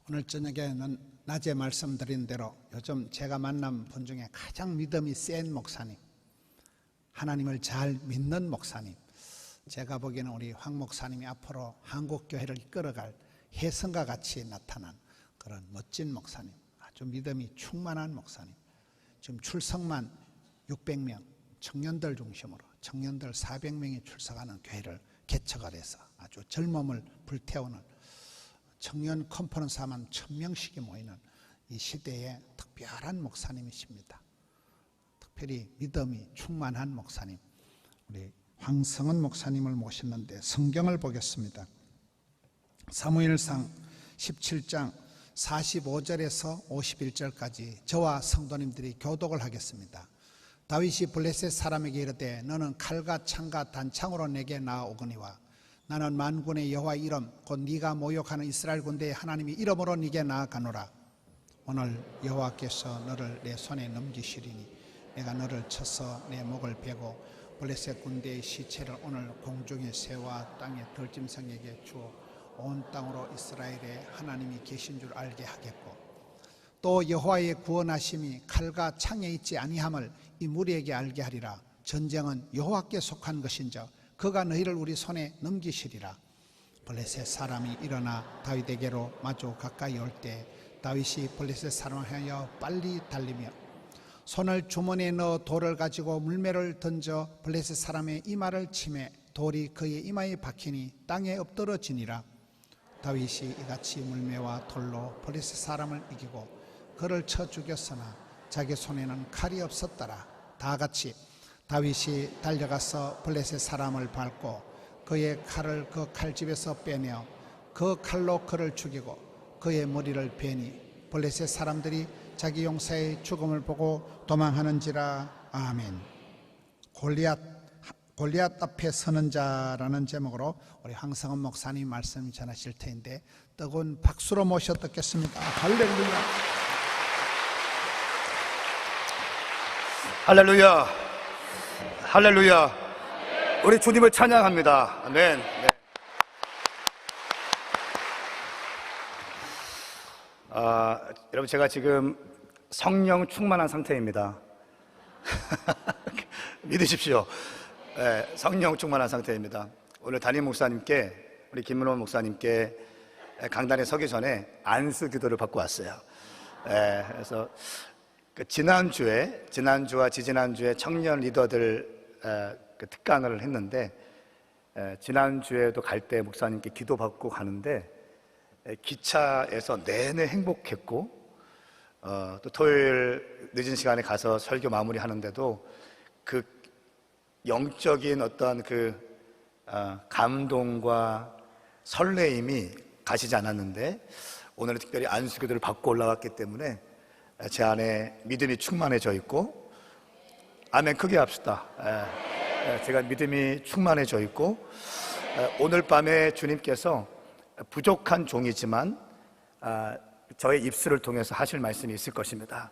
오늘 저녁에는 낮에 말씀드린 대로 요즘 제가 만난 분 중에 가장 믿음이 센 목사님, 하나님을 잘 믿는 목사님, 제가 보기에는 우리 황 목사님이 앞으로 한국교회를 이끌어갈 혜성과 같이 나타난 그런 멋진 목사님, 아주 믿음이 충만한 목사님. 지금 출석만 600명, 청년들 중심으로 청년들 400명이 출석하는 교회를 개척을 해서 아주 젊음을 불태우는 청년 컨퍼런스 하면 1000명씩이 모이는 이 시대에 특별한 목사님이십니다. 특별히 믿음이 충만한 목사님, 우리 황성은 목사님을 모셨는데 성경을 보겠습니다. 사무엘상 17장 45절에서 51절까지 저와 성도님들이 교독을 하겠습니다. 다윗이 블레셋 사람에게 이르되 너는 칼과 창과 단창으로 내게 나아오거니와 나는 만군의 여호와 이름 곧 네가 모욕하는 이스라엘 군대의 하나님의 이름으로 네게 나아가노라. 오늘 여호와께서 너를 내 손에 넘기시리니 내가 너를 쳐서 내 목을 베고 블레셋 군대의 시체를 오늘 공중의 새와 땅의 들짐승에게 주어 온 땅으로 이스라엘의 하나님이 계신 줄 알게 하겠고 또 여호와의 구원하심이 칼과 창에 있지 아니함을 이 무리에게 알게 하리라. 전쟁은 여호와께 속한 것인즉 그가 너희를 우리 손에 넘기시리라. 블레셋 사람이 일어나 다윗에게로 마주 가까이 올 때 다윗이 블레셋 사람을 향하여 빨리 달리며 손을 주머니에 넣어 돌을 가지고 물매를 던져 블레셋 사람의 이마를 치매 돌이 그의 이마에 박히니 땅에 엎드러지니라. 다윗이 이같이 물매와 돌로 블레셋 사람을 이기고 그를 쳐 죽였으나 자기 손에는 칼이 없었더라. 다 같이 다윗이 달려가서 블레셋 사람을 밟고 그의 칼을 그 칼집에서 빼내어 그 칼로 그를 죽이고 그의 머리를 베니 블레셋 사람들이 자기 용사의 죽음을 보고 도망하는지라. 아멘. 골리앗 앞에 서는 자라는 제목으로 우리 황성은 목사님 말씀 전하실 텐데 뜨거운 박수로 모셔 듣겠습니다. 할렐루야. 할렐루야. 할렐루야. 우리 주님을 찬양합니다. 아멘. 네. 여러분 제가 지금 성령 충만한 상태입니다. 믿으십시오. 네, 성령 충만한 상태입니다. 오늘 담임 목사님께 우리 김문호 목사님께 강단에 서기 전에 안수 기도를 받고 왔어요. 네, 그래서 지난주와 지지난주에 청년 리더들 특강을 했는데 지난주에도 갈 때 목사님께 기도받고 가는데 기차에서 내내 행복했고 또 토요일 늦은 시간에 가서 설교 마무리하는데도 그 영적인 어떤 그 감동과 설레임이 가시지 않았는데 오늘은 특별히 안수기도를 받고 올라왔기 때문에 제 안에 믿음이 충만해져 있고, 아멘 크게 합시다. 제가 믿음이 충만해져 있고 오늘 밤에 주님께서 부족한 종이지만 저의 입술을 통해서 하실 말씀이 있을 것입니다.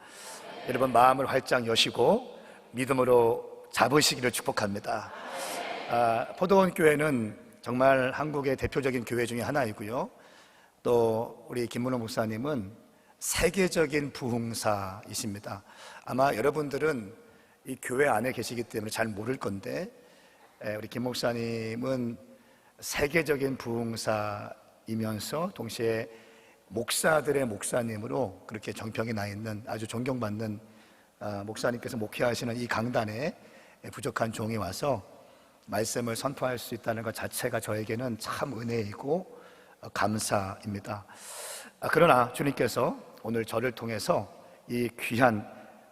여러분 마음을 활짝 여시고 믿음으로 잡으시기를 축복합니다. 포도원 교회는 정말 한국의 대표적인 교회 중에 하나이고요, 또 우리 김문호 목사님은 세계적인 부흥사이십니다. 아마 여러분들은 이 교회 안에 계시기 때문에 잘 모를 건데 우리 김 목사님은 세계적인 부흥사이면서 동시에 목사들의 목사님으로 그렇게 정평이 나 있는 아주 존경받는 목사님께서 목회하시는 이 강단에 부족한 종이 와서 말씀을 선포할 수 있다는 것 자체가 저에게는 참 은혜이고 감사입니다. 그러나 주님께서 오늘 저를 통해서 이 귀한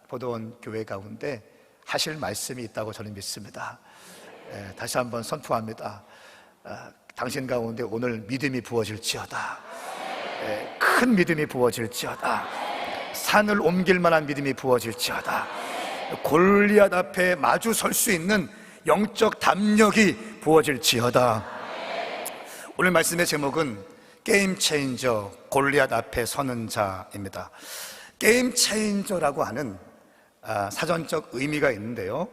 포도원 교회 가운데 하실 말씀이 있다고 저는 믿습니다. 다시 한번 선포합니다. 당신 가운데 오늘 믿음이 부어질지어다. 큰 믿음이 부어질지어다. 산을 옮길 만한 믿음이 부어질지어다. 골리앗 앞에 마주 설 수 있는 영적 담력이 부어질지어다. 오늘 말씀의 제목은 게임 체인저, 골리앗 앞에 서는 자입니다. 게임 체인저라고 하는 사전적 의미가 있는데요,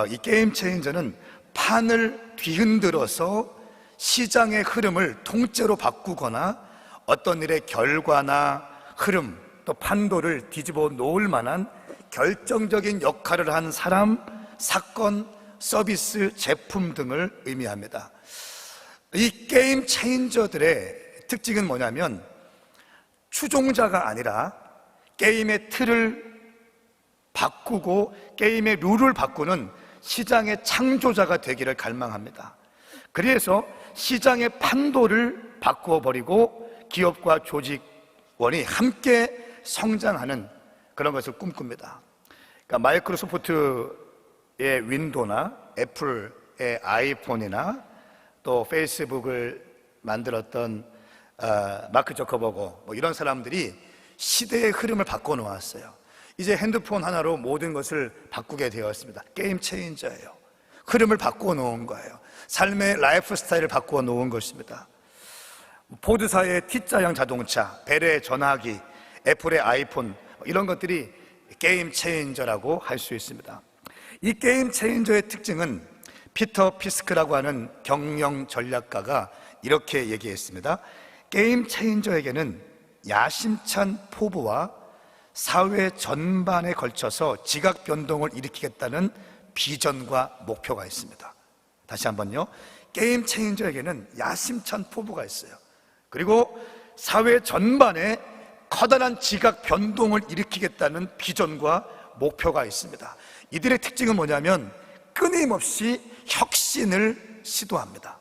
이 게임 체인저는 판을 뒤흔들어서 시장의 흐름을 통째로 바꾸거나 어떤 일의 결과나 흐름 또 판도를 뒤집어 놓을 만한 결정적인 역할을 한 사람, 사건, 서비스, 제품 등을 의미합니다. 이 게임 체인저들의 특징은 뭐냐면 추종자가 아니라 게임의 틀을 바꾸고 게임의 룰을 바꾸는 시장의 창조자가 되기를 갈망합니다. 그래서 시장의 판도를 바꾸어 버리고 기업과 조직원이 함께 성장하는 그런 것을 꿈꿉니다. 그러니까 마이크로소프트의 윈도우나 애플의 아이폰이나 또 페이스북을 만들었던 마크 저커버그 뭐 이런 사람들이 시대의 흐름을 바꿔 놓았어요. 이제 핸드폰 하나로 모든 것을 바꾸게 되었습니다. 게임 체인저예요. 흐름을 바꾸어 놓은 거예요. 삶의 라이프 스타일을 바꾸어 놓은 것입니다. 포드사의 T자형 자동차, 벨의 전화기, 애플의 아이폰 이런 것들이 게임 체인저라고 할 수 있습니다. 이 게임 체인저의 특징은 피터 피스크라고 하는 경영 전략가가 이렇게 얘기했습니다. 게임 체인저에게는 야심찬 포부와 사회 전반에 걸쳐서 지각 변동을 일으키겠다는 비전과 목표가 있습니다. 다시 한번요. 게임 체인저에게는 야심찬 포부가 있어요. 그리고 사회 전반에 커다란 지각 변동을 일으키겠다는 비전과 목표가 있습니다. 이들의 특징은 뭐냐면 끊임없이 혁신을 시도합니다.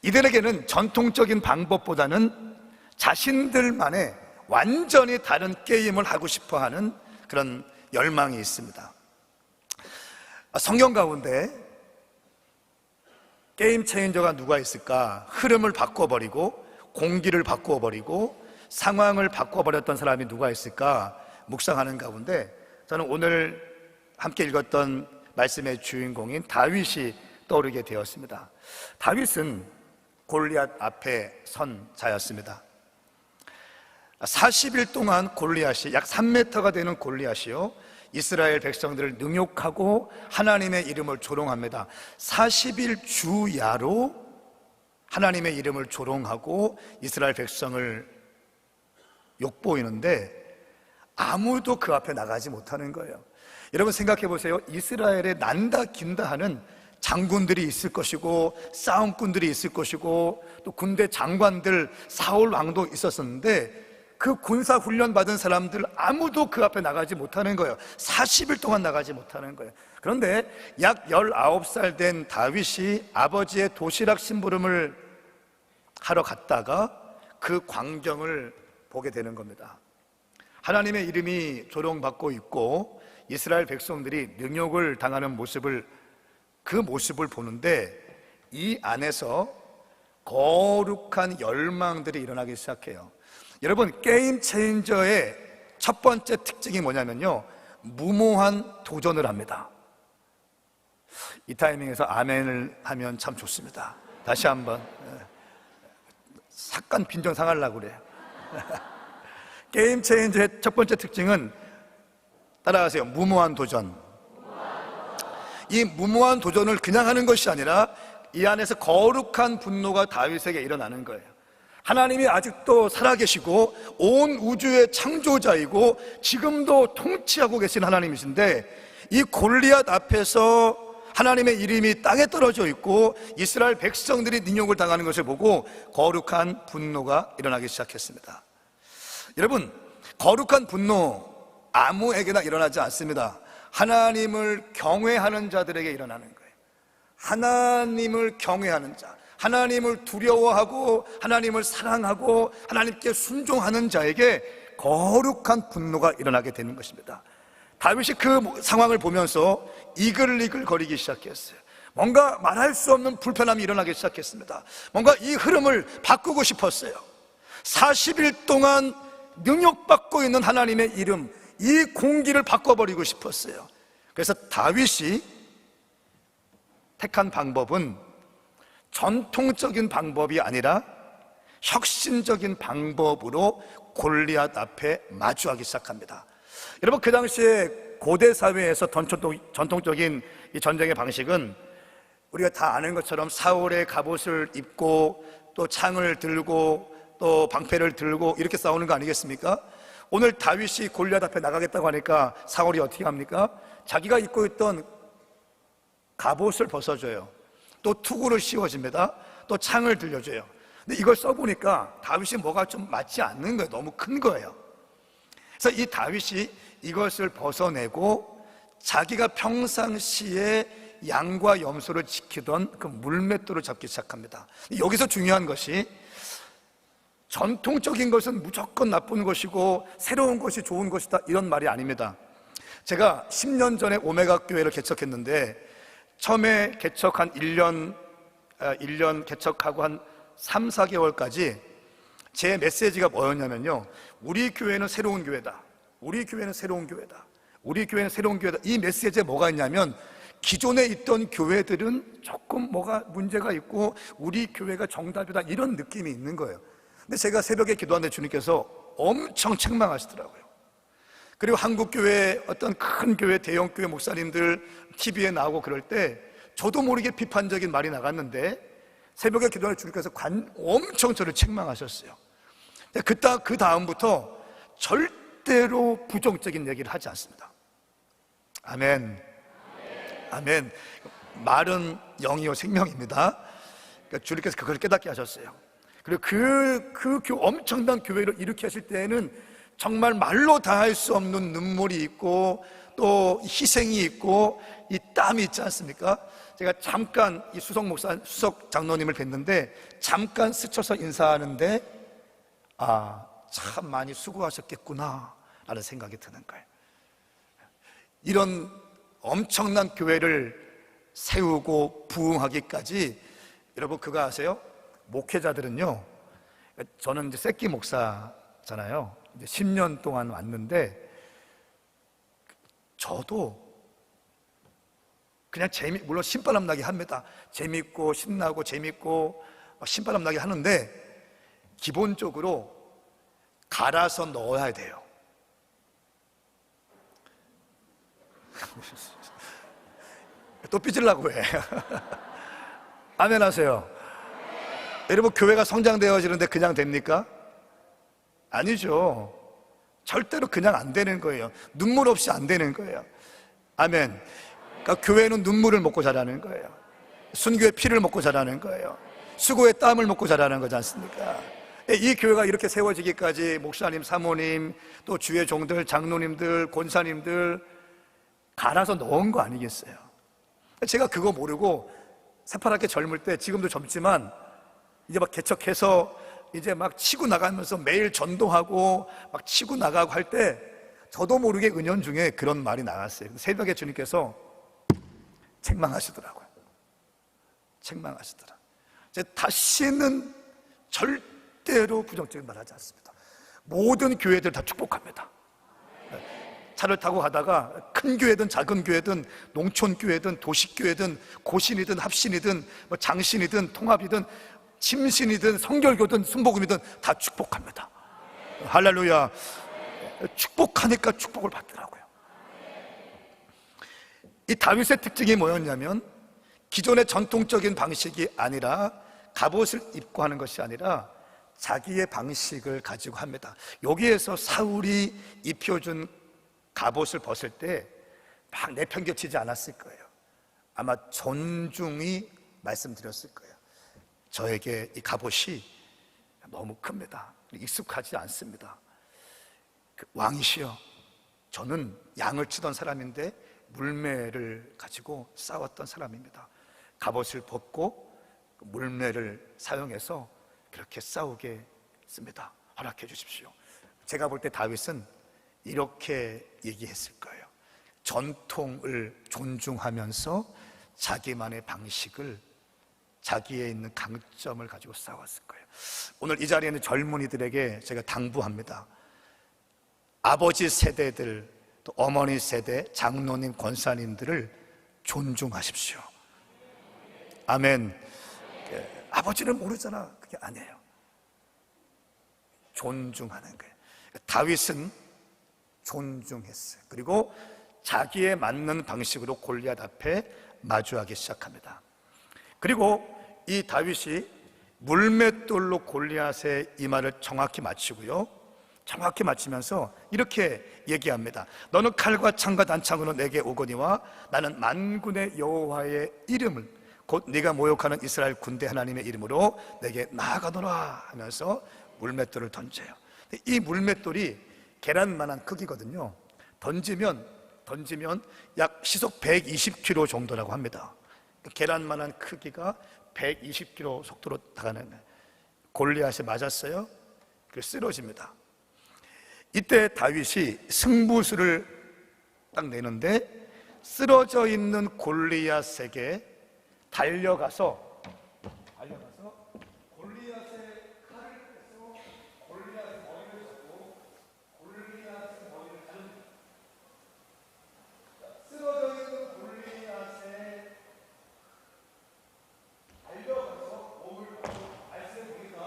이들에게는 전통적인 방법보다는 자신들만의 완전히 다른 게임을 하고 싶어 하는 그런 열망이 있습니다. 성경 가운데 게임 체인저가 누가 있을까? 흐름을 바꿔버리고 공기를 바꿔버리고 상황을 바꿔버렸던 사람이 누가 있을까? 묵상하는 가운데 저는 오늘 함께 읽었던 말씀의 주인공인 다윗이 떠오르게 되었습니다. 다윗은 골리앗 앞에 선 자였습니다. 40일 동안 골리앗이 약 3m가 되는 골리앗이요 이스라엘 백성들을 능욕하고 하나님의 이름을 조롱합니다. 40일 주야로 하나님의 이름을 조롱하고 이스라엘 백성을 욕보이는데 아무도 그 앞에 나가지 못하는 거예요. 여러분 생각해 보세요. 이스라엘에 난다 긴다 하는 장군들이 있을 것이고 싸움꾼들이 있을 것이고 또 군대 장관들 사울 왕도 있었었는데 그 군사 훈련 받은 사람들 아무도 그 앞에 나가지 못하는 거예요. 40일 동안 나가지 못하는 거예요. 그런데 약 19살 된 다윗이 아버지의 도시락 심부름을 하러 갔다가 그 광경을 보게 되는 겁니다. 하나님의 이름이 조롱받고 있고 이스라엘 백성들이 능욕을 당하는 그 모습을 보는데 이 안에서 거룩한 열망들이 일어나기 시작해요. 여러분 게임 체인저의 첫 번째 특징이 뭐냐면요 무모한 도전을 합니다. 이 타이밍에서 아멘을 하면 참 좋습니다. 다시 한번 잠깐 빈정 상하려고 그래요. 게임 체인저의 첫 번째 특징은 따라하세요. 무모한 도전. 이 무모한 도전을 그냥 하는 것이 아니라 이 안에서 거룩한 분노가 다윗에게 일어나는 거예요. 하나님이 아직도 살아계시고 온 우주의 창조자이고 지금도 통치하고 계신 하나님이신데 이 골리앗 앞에서 하나님의 이름이 땅에 떨어져 있고 이스라엘 백성들이 능욕을 당하는 것을 보고 거룩한 분노가 일어나기 시작했습니다. 여러분 거룩한 분노 아무에게나 일어나지 않습니다. 하나님을 경외하는 자들에게 일어나는 거예요. 하나님을 경외하는 자, 하나님을 두려워하고 하나님을 사랑하고 하나님께 순종하는 자에게 거룩한 분노가 일어나게 되는 것입니다. 다윗이 그 상황을 보면서 이글이글 거리기 시작했어요. 뭔가 말할 수 없는 불편함이 일어나기 시작했습니다. 뭔가 이 흐름을 바꾸고 싶었어요. 40일 동안 능욕받고 있는 하나님의 이름, 이 공기를 바꿔버리고 싶었어요. 그래서 다윗이 택한 방법은 전통적인 방법이 아니라 혁신적인 방법으로 골리앗 앞에 마주하기 시작합니다. 여러분 그 당시에 고대 사회에서 전통적인 이 전쟁의 방식은 우리가 다 아는 것처럼 사울의 갑옷을 입고 또 창을 들고 또 방패를 들고 이렇게 싸우는 거 아니겠습니까? 오늘 다윗이 골리앗 앞에 나가겠다고 하니까 사울이 어떻게 합니까? 자기가 입고 있던 갑옷을 벗어줘요. 또 투구를 씌워줍니다. 또 창을 들려줘요. 근데 이걸 써보니까 다윗이 뭐가 좀 맞지 않는 거예요. 너무 큰 거예요. 그래서 이 다윗이 이것을 벗어내고 자기가 평상시에 양과 염소를 지키던 그 물맷돌을 잡기 시작합니다. 여기서 중요한 것이 전통적인 것은 무조건 나쁜 것이고 새로운 것이 좋은 것이다 이런 말이 아닙니다. 제가 10년 전에 오메가 교회를 개척했는데 처음에 개척한 1년 개척하고 한 3, 4개월까지 제 메시지가 뭐였냐면요, 우리 교회는 새로운 교회다, 우리 교회는 새로운 교회다, 우리 교회는 새로운 교회다. 이 메시지에 뭐가 있냐면 기존에 있던 교회들은 조금 뭐가 문제가 있고 우리 교회가 정답이다 이런 느낌이 있는 거예요. 근데 제가 새벽에 기도하는데 주님께서 엄청 책망하시더라고요. 그리고 한국교회 어떤 큰 교회, 대형교회 목사님들 TV에 나오고 그럴 때 저도 모르게 비판적인 말이 나갔는데 새벽에 기도하는 주님께서 엄청 저를 책망하셨어요. 그 다음부터 절대로 부정적인 얘기를 하지 않습니다. 아멘. 아멘. 말은 영이요 생명입니다. 그러니까 주님께서 그걸 깨닫게 하셨어요. 그리고 그 엄청난 교회를 일으켜 하실 때에는 정말 말로 다 할 수 없는 눈물이 있고 또 희생이 있고 이 땀이 있지 않습니까? 제가 잠깐 이 수석 장로님을 뵀는데 잠깐 스쳐서 인사하는데 참 많이 수고하셨겠구나 라는 생각이 드는 거예요. 이런 엄청난 교회를 세우고 부흥하기까지 여러분 그거 아세요? 목회자들은요, 저는 이제 새끼 목사잖아요. 이제 10년 동안 왔는데 저도 그냥 물론 신바람 나게 합니다. 재밌고 신나고 재밌고 신바람 나게 하는데 기본적으로 갈아서 넣어야 돼요. 또 삐질라고 해. 아멘 하세요. 여러분 교회가 성장되어지는데 그냥 됩니까? 아니죠. 절대로 그냥 안 되는 거예요. 눈물 없이 안 되는 거예요. 아멘. 그러니까 교회는 눈물을 먹고 자라는 거예요. 순교의 피를 먹고 자라는 거예요. 수고의 땀을 먹고 자라는 거지 않습니까? 이 교회가 이렇게 세워지기까지 목사님, 사모님, 또 주의 종들, 장로님들, 권사님들 갈아서 넣은 거 아니겠어요? 제가 그거 모르고 새파랗게 젊을 때, 지금도 젊지만 이제 막 개척해서 이제 막 치고 나가면서 매일 전도하고 막 치고 나가고 할 때 저도 모르게 은연중에 그런 말이 나왔어요. 새벽에 주님께서 책망하시더라고요. 책망하시더라. 이제 다시는 절대로 부정적인 말 하지 않습니다. 모든 교회들 다 축복합니다. 차를 타고 가다가 큰 교회든 작은 교회든 농촌 교회든 도시 교회든 고신이든 합신이든 뭐 장신이든 통합이든 침신이든 성결교든 순복음이든 다 축복합니다. 할렐루야. 축복하니까 축복을 받더라고요. 이 다윗의 특징이 뭐였냐면 기존의 전통적인 방식이 아니라 갑옷을 입고 하는 것이 아니라 자기의 방식을 가지고 합니다. 여기에서 사울이 입혀준 갑옷을 벗을 때 막 내팽개치지 않았을 거예요. 아마 존중히 말씀드렸을 거예요. 저에게 이 갑옷이 너무 큽니다. 익숙하지 않습니다. 왕이시여, 저는 양을 치던 사람인데 물매를 가지고 싸웠던 사람입니다. 갑옷을 벗고 물매를 사용해서 그렇게 싸우게 했습니다. 허락해 주십시오. 제가 볼 때 다윗은 이렇게 얘기했을 거예요. 전통을 존중하면서 자기만의 방식을, 자기에 있는 강점을 가지고 싸웠을 거예요. 오늘 이 자리에 있는 젊은이들에게 제가 당부합니다. 아버지 세대들, 또 어머니 세대, 장로님, 권사님들을 존중하십시오. 아멘. 아버지는 모르잖아. 그게 아니에요. 존중하는 거예요. 다윗은 존중했어요. 그리고 자기에 맞는 방식으로 골리앗 앞에 마주하기 시작합니다. 그리고 이 다윗이 물맷돌로 골리앗의 이마를 정확히 맞추고요, 정확히 맞추면서 이렇게 얘기합니다. 너는 칼과 창과 단창으로 내게 오거니와 나는 만군의 여호와의 이름을, 곧 네가 모욕하는 이스라엘 군대 하나님의 이름으로 내게 나아가노라 하면서 물맷돌을 던져요. 이 물맷돌이 계란만한 크기거든요. 던지면 약 시속 120km 정도라고 합니다. 계란만한 크기가 120km 속도로 나가는 골리앗이 맞았어요. 그래서 쓰러집니다. 이때 다윗이 승부수를 딱 내는데 쓰러져 있는 골리앗에게 달려가서 골리앗의 칼을 빼서 골리앗의 머리를 잡고 골리앗의 머리를 자릅니다. 쓰러져 있는 골리앗에 달려가서 목을 받고, 말씀 보니까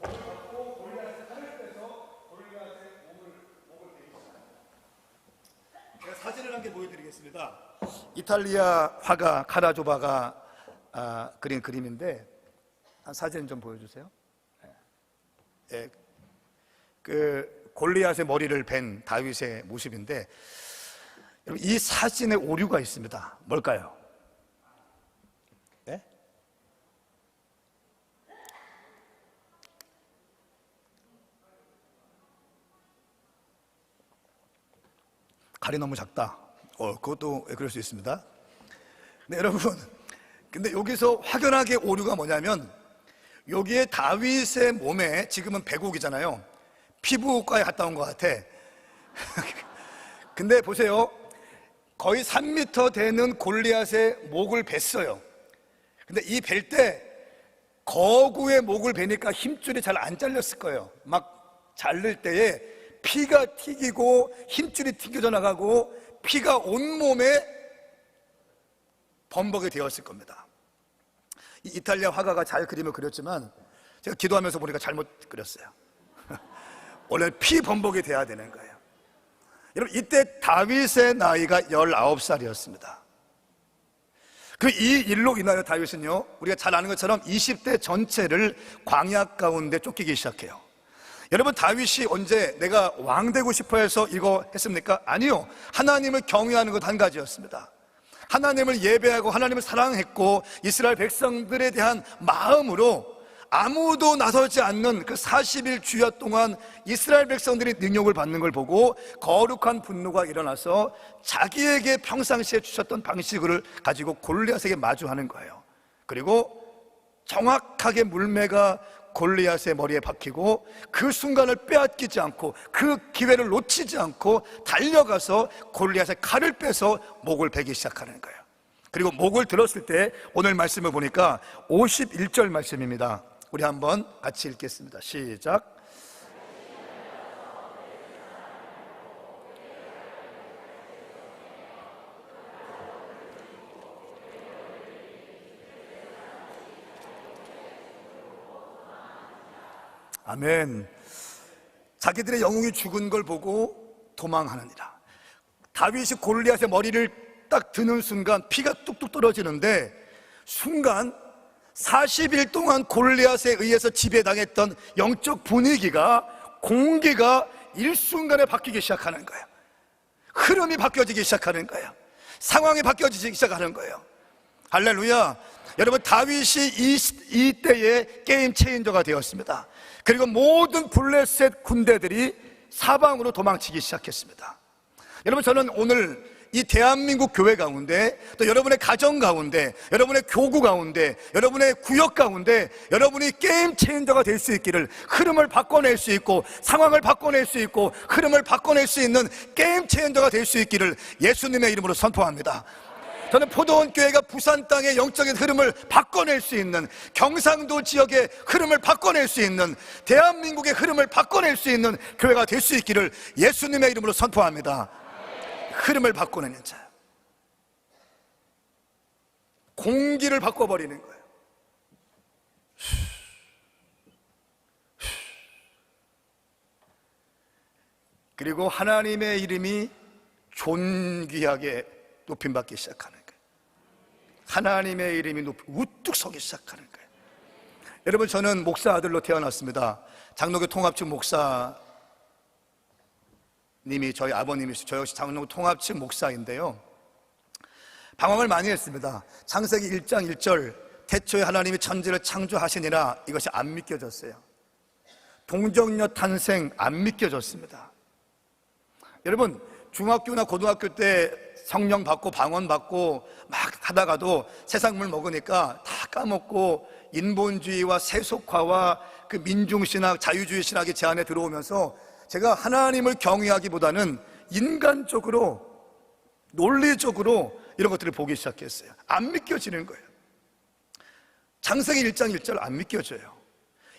목을 받고 골리앗의 칼을 빼서 골리앗의 목을 베기 시작합니다. 제가 사진을 한 개 보여드리겠습니다. 이탈리아 화가 카라조바가 그린 그림인데, 한 사진 좀 보여주세요. 예, 그 골리앗의 머리를 벤 다윗의 모습인데, 여러분, 이 사진에 오류가 있습니다. 뭘까요? 예? 칼이 너무 작다. 그것도 그럴 수 있습니다. 네, 여러분, 근데 여기서 확연하게 오류가 뭐냐면, 여기에 다윗의 몸에, 지금은 배곡이잖아요, 피부과에 갔다 온 것 같아. 근데 보세요, 거의 3m 되는 골리앗의 목을 뱄어요. 근데 이 벨 때 거구의 목을 베니까 힘줄이 잘 안 잘렸을 거예요. 막 자를 때에 피가 튀기고 힘줄이 튕겨져 나가고 피가 온몸에 범벅이 되었을 겁니다. 이 이탈리아 화가가 잘 그림을 그렸지만 제가 기도하면서 보니까 잘못 그렸어요. 원래 피 범벅이 돼야 되는 거예요. 여러분, 이때 다윗의 나이가 19살이었습니다. 그 이 일로 인하여 다윗은요, 우리가 잘 아는 것처럼 20대 전체를 광야 가운데 쫓기기 시작해요. 여러분, 다윗이 언제 내가 왕 되고 싶어 해서 이거 했습니까? 아니요. 하나님을 경외하는 것 한 가지였습니다. 하나님을 예배하고 하나님을 사랑했고 이스라엘 백성들에 대한 마음으로 아무도 나서지 않는 그 40일 주야 동안 이스라엘 백성들이 능력을 받는 걸 보고 거룩한 분노가 일어나서 자기에게 평상시에 주셨던 방식을 가지고 골리앗에게 마주하는 거예요. 그리고 정확하게 물매가 골리앗의 머리에 박히고 그 순간을 빼앗기지 않고 그 기회를 놓치지 않고 달려가서 골리앗의 칼을 빼서 목을 베기 시작하는 거예요. 그리고 목을 들었을 때 오늘 말씀을 보니까 51절 말씀입니다. 우리 한번 같이 읽겠습니다. 시작. 아멘. 자기들의 영웅이 죽은 걸 보고 도망하느니라. 다윗이 골리앗의 머리를 딱 드는 순간 피가 뚝뚝 떨어지는데, 순간 40일 동안 골리앗에 의해서 지배당했던 영적 분위기가, 공기가 일순간에 바뀌기 시작하는 거예요. 흐름이 바뀌어지기 시작하는 거예요. 상황이 바뀌어지기 시작하는 거예요. 할렐루야. 여러분, 다윗이 이때의 게임 체인저가 되었습니다. 그리고 모든 블레셋 군대들이 사방으로 도망치기 시작했습니다. 여러분, 저는 오늘 이 대한민국 교회 가운데, 또 여러분의 가정 가운데, 여러분의 교구 가운데, 여러분의 구역 가운데 여러분이 게임 체인저가 될 수 있기를, 흐름을 바꿔낼 수 있고 상황을 바꿔낼 수 있고 흐름을 바꿔낼 수 있는 게임 체인저가 될 수 있기를 예수님의 이름으로 선포합니다. 저는 포도원 교회가 부산 땅의 영적인 흐름을 바꿔낼 수 있는, 경상도 지역의 흐름을 바꿔낼 수 있는, 대한민국의 흐름을 바꿔낼 수 있는 교회가 될 수 있기를 예수님의 이름으로 선포합니다. 흐름을 바꿔내는 자, 공기를 바꿔버리는 거예요. 그리고 하나님의 이름이 존귀하게 높임받기 시작하는 거예요. 하나님의 이름이 우뚝 서기 시작하는 거예요. 여러분, 저는 목사 아들로 태어났습니다. 장로교 통합측 목사님이 저희 아버님이시죠. 저 역시 장로교 통합측 목사인데요, 방황을 많이 했습니다. 창세기 1장 1절 태초에 하나님이 천지를 창조하시니라, 이것이 안 믿겨졌어요. 동정녀 탄생 안 믿겨졌습니다. 여러분, 중학교나 고등학교 때 성령 받고 방언 받고 막 하다가도 세상물 먹으니까 다 까먹고 인본주의와 세속화와 그 민중신학, 자유주의 신학이 제 안에 들어오면서 제가 하나님을 경외하기보다는 인간적으로, 논리적으로 이런 것들을 보기 시작했어요. 안 믿겨지는 거예요. 창세기 1장 1절 안 믿겨져요.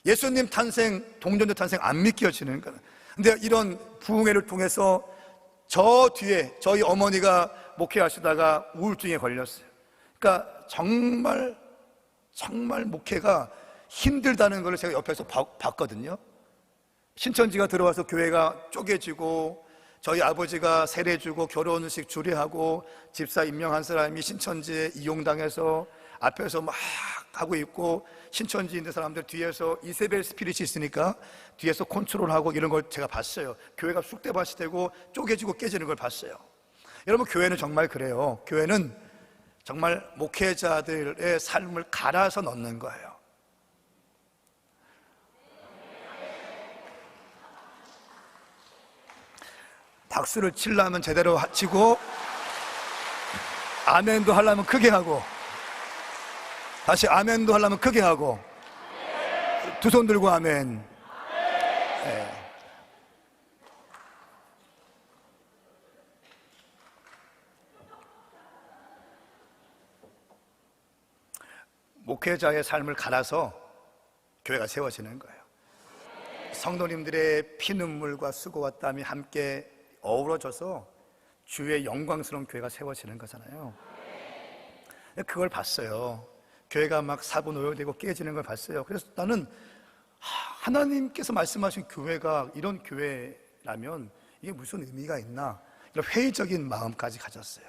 예수님 탄생, 동정녀 탄생 안 믿겨지는 거예요. 근데 이런 부흥회를 통해서 저 뒤에 저희 어머니가 목회하시다가 우울증에 걸렸어요. 그러니까 정말 목회가 힘들다는 걸 제가 옆에서 봤거든요. 신천지가 들어와서 교회가 쪼개지고, 저희 아버지가 세례 주고 결혼식 주례하고, 집사 임명한 사람이 신천지에 이용당해서 앞에서 막 하고 있고, 신천지에 있는 사람들 뒤에서 이세벨 스피릿이 있으니까 뒤에서 컨트롤하고 이런 걸 제가 봤어요. 교회가 쑥대밭이 되고 쪼개지고 깨지는 걸 봤어요. 여러분, 교회는 정말 그래요. 교회는 정말 목회자들의 삶을 갈아서 넣는 거예요. 박수를 치려면 제대로 치고, 아멘도 하려면 크게 하고, 다시 아멘도 하려면 크게 하고, 두 손 들고 아멘. 네. 목회자의 삶을 갈아서 교회가 세워지는 거예요. 성도님들의 피눈물과 수고와 땀이 함께 어우러져서 주의 영광스러운 교회가 세워지는 거잖아요. 그걸 봤어요. 교회가 막 사분오열되고 깨지는 걸 봤어요. 그래서 나는 하나님께서 말씀하신 교회가 이런 교회라면 이게 무슨 의미가 있나, 이런 회의적인 마음까지 가졌어요.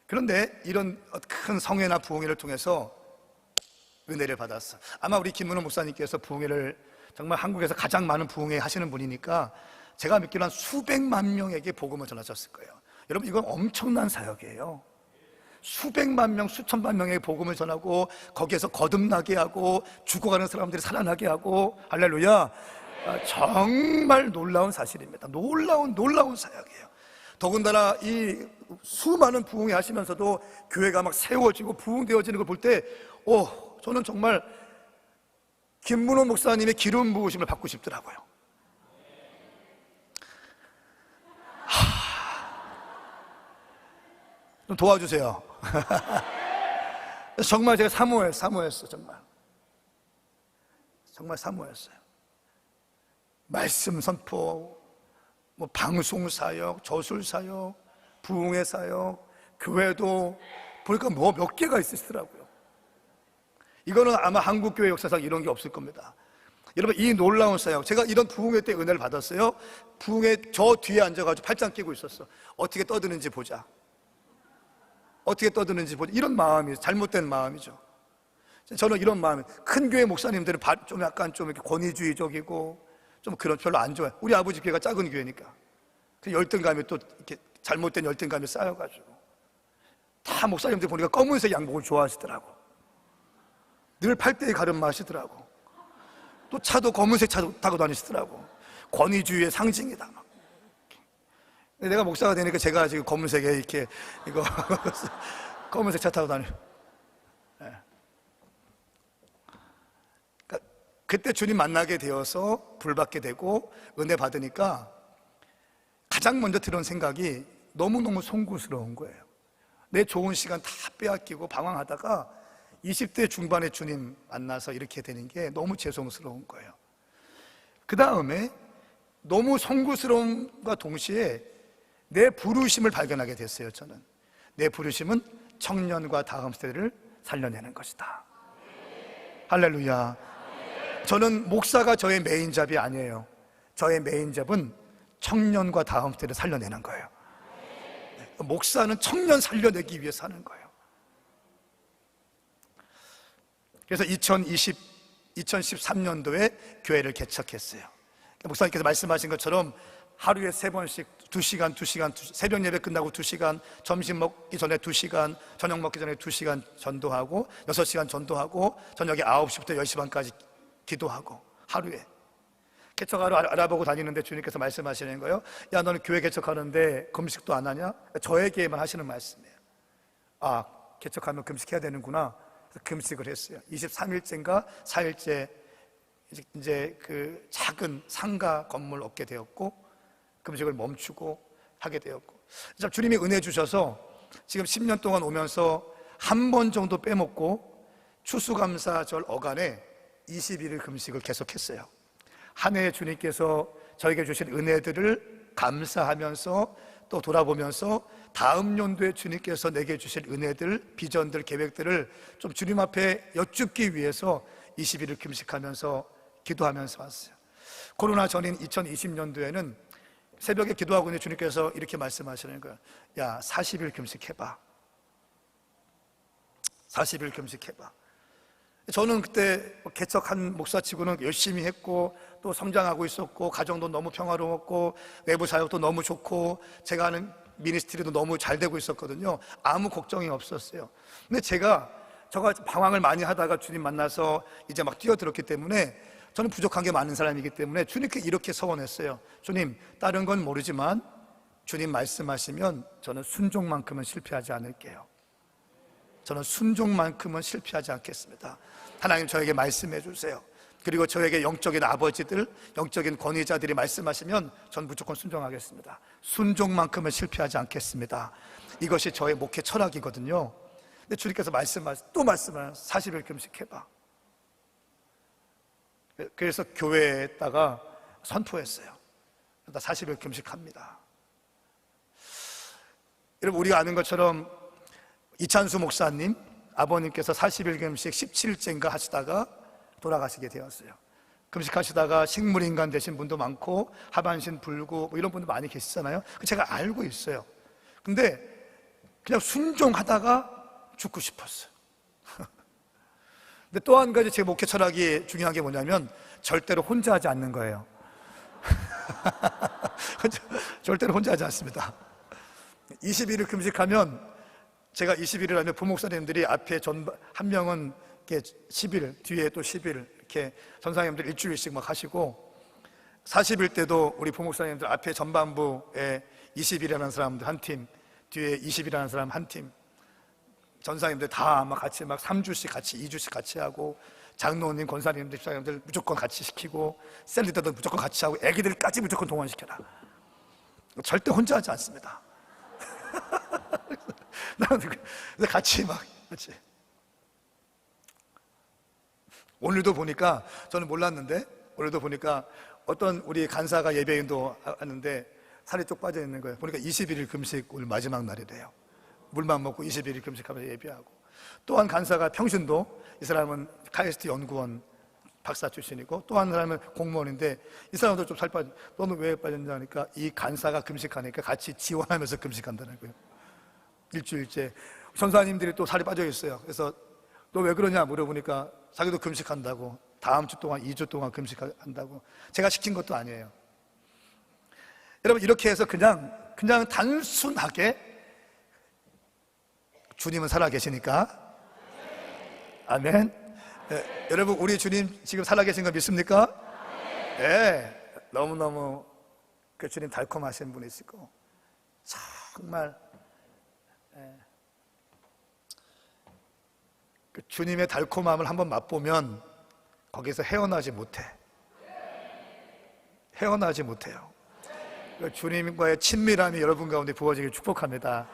그런데 이런 큰 성회나 부흥회를 통해서 은혜를 받았어. 아마 우리 김문호 목사님께서 부흥회를 정말 한국에서 가장 많은 부흥회 하시는 분이니까 제가 믿기로 한 수백만 명에게 복음을 전하셨을 거예요. 여러분, 이건 엄청난 사역이에요. 수백만 명, 수천만 명에게 복음을 전하고, 거기에서 거듭나게 하고, 죽어가는 사람들이 살아나게 하고, 할렐루야. 정말 놀라운 사실입니다. 놀라운 사역이에요. 더군다나 이 수많은 부흥회 하시면서도 교회가 막 세워지고 부흥되어지는 걸 볼 때, 저는 정말 김문호 목사님의 기름 부으심을 받고 싶더라고요. 좀 도와주세요. 정말 제가 사모했어. 정말 사모했어요. 말씀 선포, 방송 사역, 저술 사역, 부흥회 사역, 교회도 보니까 몇 개가 있으시더라고요. 이거는 아마 한국 교회 역사상 이런 게 없을 겁니다. 여러분, 이 놀라운 사역, 제가 이런 부흥회 때 은혜를 받았어요. 부흥회 저 뒤에 앉아가지고 팔짱 끼고 있었어. 어떻게 떠드는지 보자. 이런 마음이 잘못된 마음이죠. 저는 이런 마음이, 큰 교회 목사님들은 좀 약간 좀 이렇게 권위주의적이고 좀 그런, 별로 안 좋아요. 우리 아버지 교회가 작은 교회니까 그 열등감이 또 이렇게 잘못된 열등감이 쌓여가지고 다 목사님들 보니까 검은색 양복을 좋아하시더라고. 늘 팔대에 가른 마시더라고. 또 차도 검은색 차 타고 다니시더라고. 권위주의의 상징이다 막. 내가 목사가 되니까 제가 지금 검은색에 이렇게 이거 검은색 차 타고 다녀. 네. 그러니까 그때 주님 만나게 되어서 불받게 되고 은혜 받으니까 가장 먼저 들은 생각이 너무너무 송구스러운 거예요. 내 좋은 시간 다 빼앗기고 방황하다가 20대 중반에 주님 만나서 이렇게 되는 게 너무 죄송스러운 거예요. 그 다음에 너무 송구스러움과 동시에 내 부르심을 발견하게 됐어요. 저는 내 부르심은 청년과 다음 세대를 살려내는 것이다. 할렐루야. 저는 목사가 저의 메인 잡이 아니에요. 저의 메인 잡은 청년과 다음 세대를 살려내는 거예요. 목사는 청년 살려내기 위해서 하는 거예요. 그래서 2013년도에 교회를 개척했어요. 목사님께서 말씀하신 것처럼 하루에 3번씩 2시간, 새벽 예배 끝나고 2시간, 점심 먹기 전에 2시간, 저녁 먹기 전에 2시간 전도하고 6시간 전도하고 저녁에 9시부터 10시 반까지 기도하고 하루에 개척하러 알아보고 다니는데 주님께서 말씀하시는 거예요. 야, 너는 교회 개척하는데 금식도 안 하냐? 저에게만 하시는 말씀이에요. 아, 개척하면 금식해야 되는구나. 그래서 금식을 했어요. 23일째인가 4일째 이제 그 작은 상가 건물 얻게 되었고 금식을 멈추고 하게 되었고, 주님이 은혜 주셔서 지금 10년 동안 오면서 한 번 정도 빼먹고 추수감사절 어간에 20일을 금식을 계속했어요. 한 해에 주님께서 저에게 주신 은혜들을 감사하면서 또 돌아보면서 다음 연도에 주님께서 내게 주실 은혜들, 비전들, 계획들을 좀 주님 앞에 여쭙기 위해서 20일을 금식하면서 기도하면서 왔어요. 코로나 전인 2020년도에는 새벽에 기도하고 있는 주님께서 이렇게 말씀하시는 거예요. 야, 40일 금식해봐. 40일 금식해봐. 저는 그때 개척한 목사치고는 열심히 했고 또 성장하고 있었고 가정도 너무 평화로웠고 외부 사역도 너무 좋고 제가 하는 미니스트리도 너무 잘 되고 있었거든요. 아무 걱정이 없었어요. 근데 제가 방황을 많이 하다가 주님 만나서 이제 막 뛰어들었기 때문에 저는 부족한 게 많은 사람이기 때문에 주님께 이렇게 서원했어요. 주님, 다른 건 모르지만 주님 말씀하시면 저는 순종만큼은 실패하지 않을게요. 저는 순종만큼은 실패하지 않겠습니다. 하나님 저에게 말씀해 주세요. 그리고 저에게 영적인 아버지들, 영적인 권위자들이 말씀하시면 전 무조건 순종하겠습니다. 순종만큼은 실패하지 않겠습니다. 이것이 저의 목회 철학이거든요. 근데 주님께서 또 말씀하세요. 40일 금식해봐. 그래서 교회에다가 선포했어요. 나 40일 금식합니다. 여러분, 우리가 아는 것처럼 이찬수 목사님 아버님께서 40일 금식 17일째인가 하시다가 돌아가시게 되었어요. 금식하시다가 식물인간 되신 분도 많고 하반신 불구 뭐 이런 분도 많이 계시잖아요. 제가 알고 있어요. 근데 그냥 순종하다가 죽고 싶었어요. 근데 또 한 가지 제 목회 철학이 중요한 게 뭐냐면 절대로 혼자 하지 않는 거예요. 절대로 혼자 하지 않습니다. 20일을 금식하면 제가 20일을 하면 부목사님들이 앞에 한 명은 이렇게 10일, 뒤에 또 10일 이렇게 전사님들 일주일씩 막 하시고 40일 때도 우리 부목사님들 앞에 전반부에 20일이라는 사람들 한 팀, 뒤에 20일이라는 사람 한 팀, 전사님들 다 막 같이 막 3주씩 같이 2주씩 같이 하고 장로님, 권사님들, 집사님들 무조건 같이 시키고 셀리더도 무조건 같이 하고 애기들까지 무조건 동원시켜라. 절대 혼자 하지 않습니다. 같이 오늘도 보니까 저는 몰랐는데 오늘도 보니까 어떤 우리 간사가 예배인도 하는데 살이 쪽 빠져 있는 거예요. 보니까 21일 금식 오늘 마지막 날이래요. 물만 먹고 21일 금식하면서 예배하고, 또 한 간사가 평신도, 이 사람은 카이스트 연구원 박사 출신이고 또 한 사람은 공무원인데 이 사람도 좀 살 빠져. 너는 왜 빠졌냐 하니까 이 간사가 금식하니까 같이 지원하면서 금식한다는 거예요. 일주일째. 전사님들이 또 살이 빠져 있어요. 그래서 너 왜 그러냐 물어보니까 자기도 금식한다고, 다음 주 동안 2주 동안 금식한다고. 제가 시킨 것도 아니에요. 여러분, 이렇게 해서 그냥 단순하게 주님은 살아계시니까 아멘. 네, 여러분, 우리 주님 지금 살아계신 거 믿습니까? 네, 너무너무 그 주님 달콤하신 분이시고 정말 그 주님의 달콤함을 한번 맛보면 거기서 헤어나지 못해요. 주님과의 친밀함이 여러분 가운데 부어지길 축복합니다.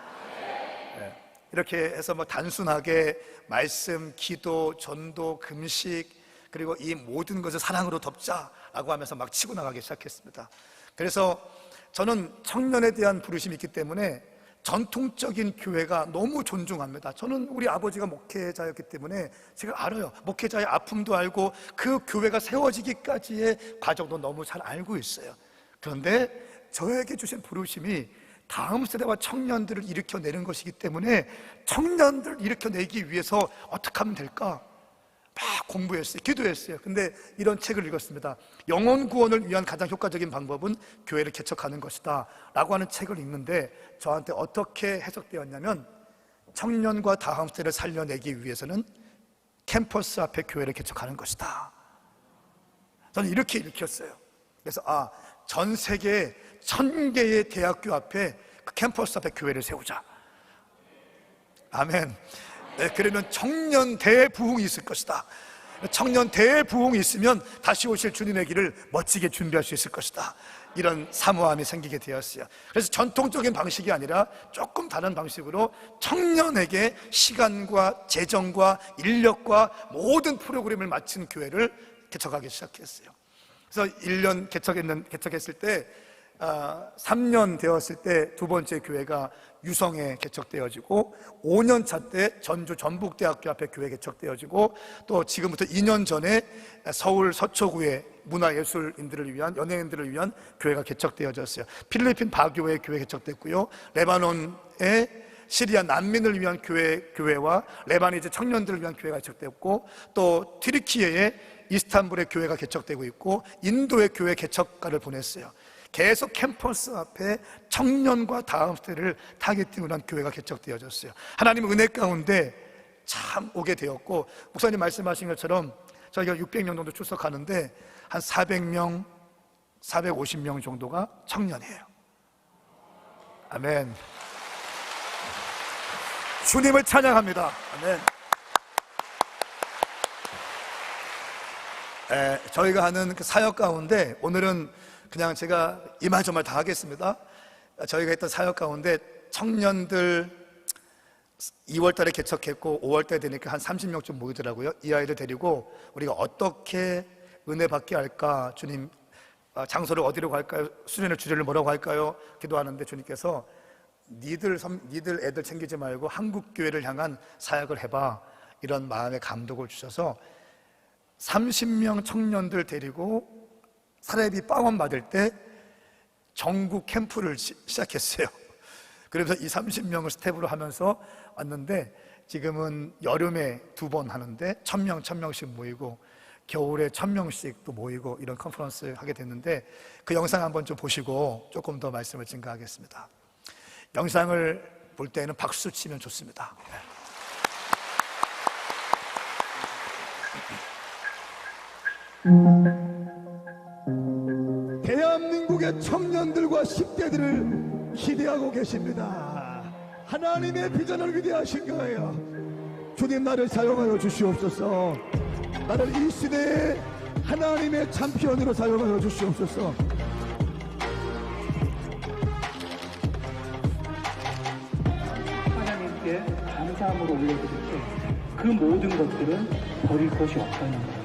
이렇게 해서 단순하게 말씀, 기도, 전도, 금식, 그리고 이 모든 것을 사랑으로 덮자라고 하면서 막 치고 나가기 시작했습니다. 그래서 저는 청년에 대한 부르심이 있기 때문에 전통적인 교회가 너무 존중합니다. 저는 우리 아버지가 목회자였기 때문에 제가 알아요. 목회자의 아픔도 알고 그 교회가 세워지기까지의 과정도 너무 잘 알고 있어요. 그런데 저에게 주신 부르심이 다음 세대와 청년들을 일으켜내는 것이기 때문에 청년들을 일으켜내기 위해서 어떻게 하면 될까? 막 공부했어요. 기도했어요. 근데 이런 책을 읽었습니다. 영혼 구원을 위한 가장 효과적인 방법은 교회를 개척하는 것이다 라고 하는 책을 읽는데 저한테 어떻게 해석되었냐면, 청년과 다음 세대를 살려내기 위해서는 캠퍼스 앞에 교회를 개척하는 것이다. 저는 이렇게 읽혔어요. 그래서 전 세계 1000개의 대학교 앞에 그 캠퍼스 앞에 교회를 세우자. 아멘. 네, 그러면 청년 대부흥이 있을 것이다. 청년 대부흥이 있으면 다시 오실 주님의 길을 멋지게 준비할 수 있을 것이다. 이런 사모함이 생기게 되었어요. 그래서 전통적인 방식이 아니라 조금 다른 방식으로 청년에게 시간과 재정과 인력과 모든 프로그램을 마친 교회를 개척하기 시작했어요. 그래서 1년 개척했을 때 3년 되었을 때 두 번째 교회가 유성에 개척되어지고, 5년 차 때 전주 전북대학교 앞에 교회 개척되어지고, 또 지금부터 2년 전에 서울 서초구에 문화예술인들을 위한, 연예인들을 위한 교회가 개척되어졌어요. 필리핀 바교에 교회 개척됐고요. 레바논에 시리아 난민을 위한 교회와 레바니즈 청년들을 위한 교회가 개척됐고, 또 튀르키예에 이스탄불의 교회가 개척되고 있고, 인도의 교회 개척가를 보냈어요. 계속 캠퍼스 앞에 청년과 다음 세대를 타겟팅을 한 교회가 개척되어졌어요. 하나님의 은혜 가운데 참 오게 되었고, 목사님 말씀하신 것처럼 저희가 600명 정도 출석하는데 한 400명, 450명 정도가 청년이에요. 아멘. 주님을 찬양합니다. 아멘. 저희가 하는 그 사역 가운데 오늘은 그냥 제가 이말저말 다 하겠습니다. 저희가 했던 사역 가운데 청년들 2월 달에 개척했고 5월 달에 되니까 한 30명쯤 모이더라고요. 이 아이들 데리고 우리가 어떻게 은혜 받게 할까, 주님 장소를 어디로 갈까요? 수련의 주제를 뭐라고 할까요? 기도하는데 주님께서 니들 애들 챙기지 말고 한국 교회를 향한 사역을 해봐, 이런 마음의 감독을 주셔서 30명 청년들 데리고 사례비 빵원 받을 때 전국 캠프를 시작했어요. 그래서 이 30명을 스텝으로 하면서 왔는데, 지금은 여름에 2번 하는데 1000명씩 모이고, 겨울에 1000명씩 또 모이고, 이런 컨퍼런스 하게 됐는데, 그 영상 한번 좀 보시고 조금 더 말씀을 증가하겠습니다. 영상을 볼 때는 박수 치면 좋습니다. 대한민국의 청년들과 10대들을 기대하고 계십니다. 하나님의 비전을 기대하신 거예요. 주님, 나를 사용하여 주시옵소서. 나를 이 시대에 하나님의 챔피언으로 사용하여 주시옵소서. 하나님께 감사함으로 올려드릴 때 그 모든 것들은 버릴 것이 없다는 겁니다.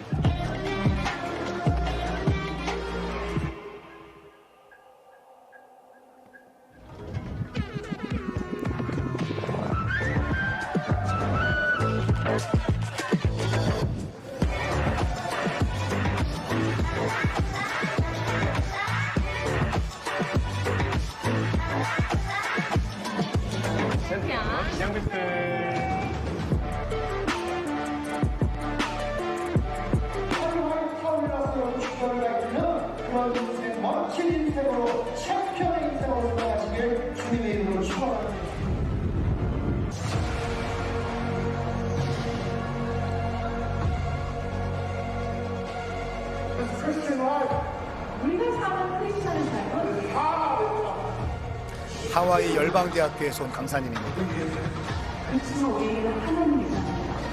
하와이 열방대학교에서 온 강사님입니다.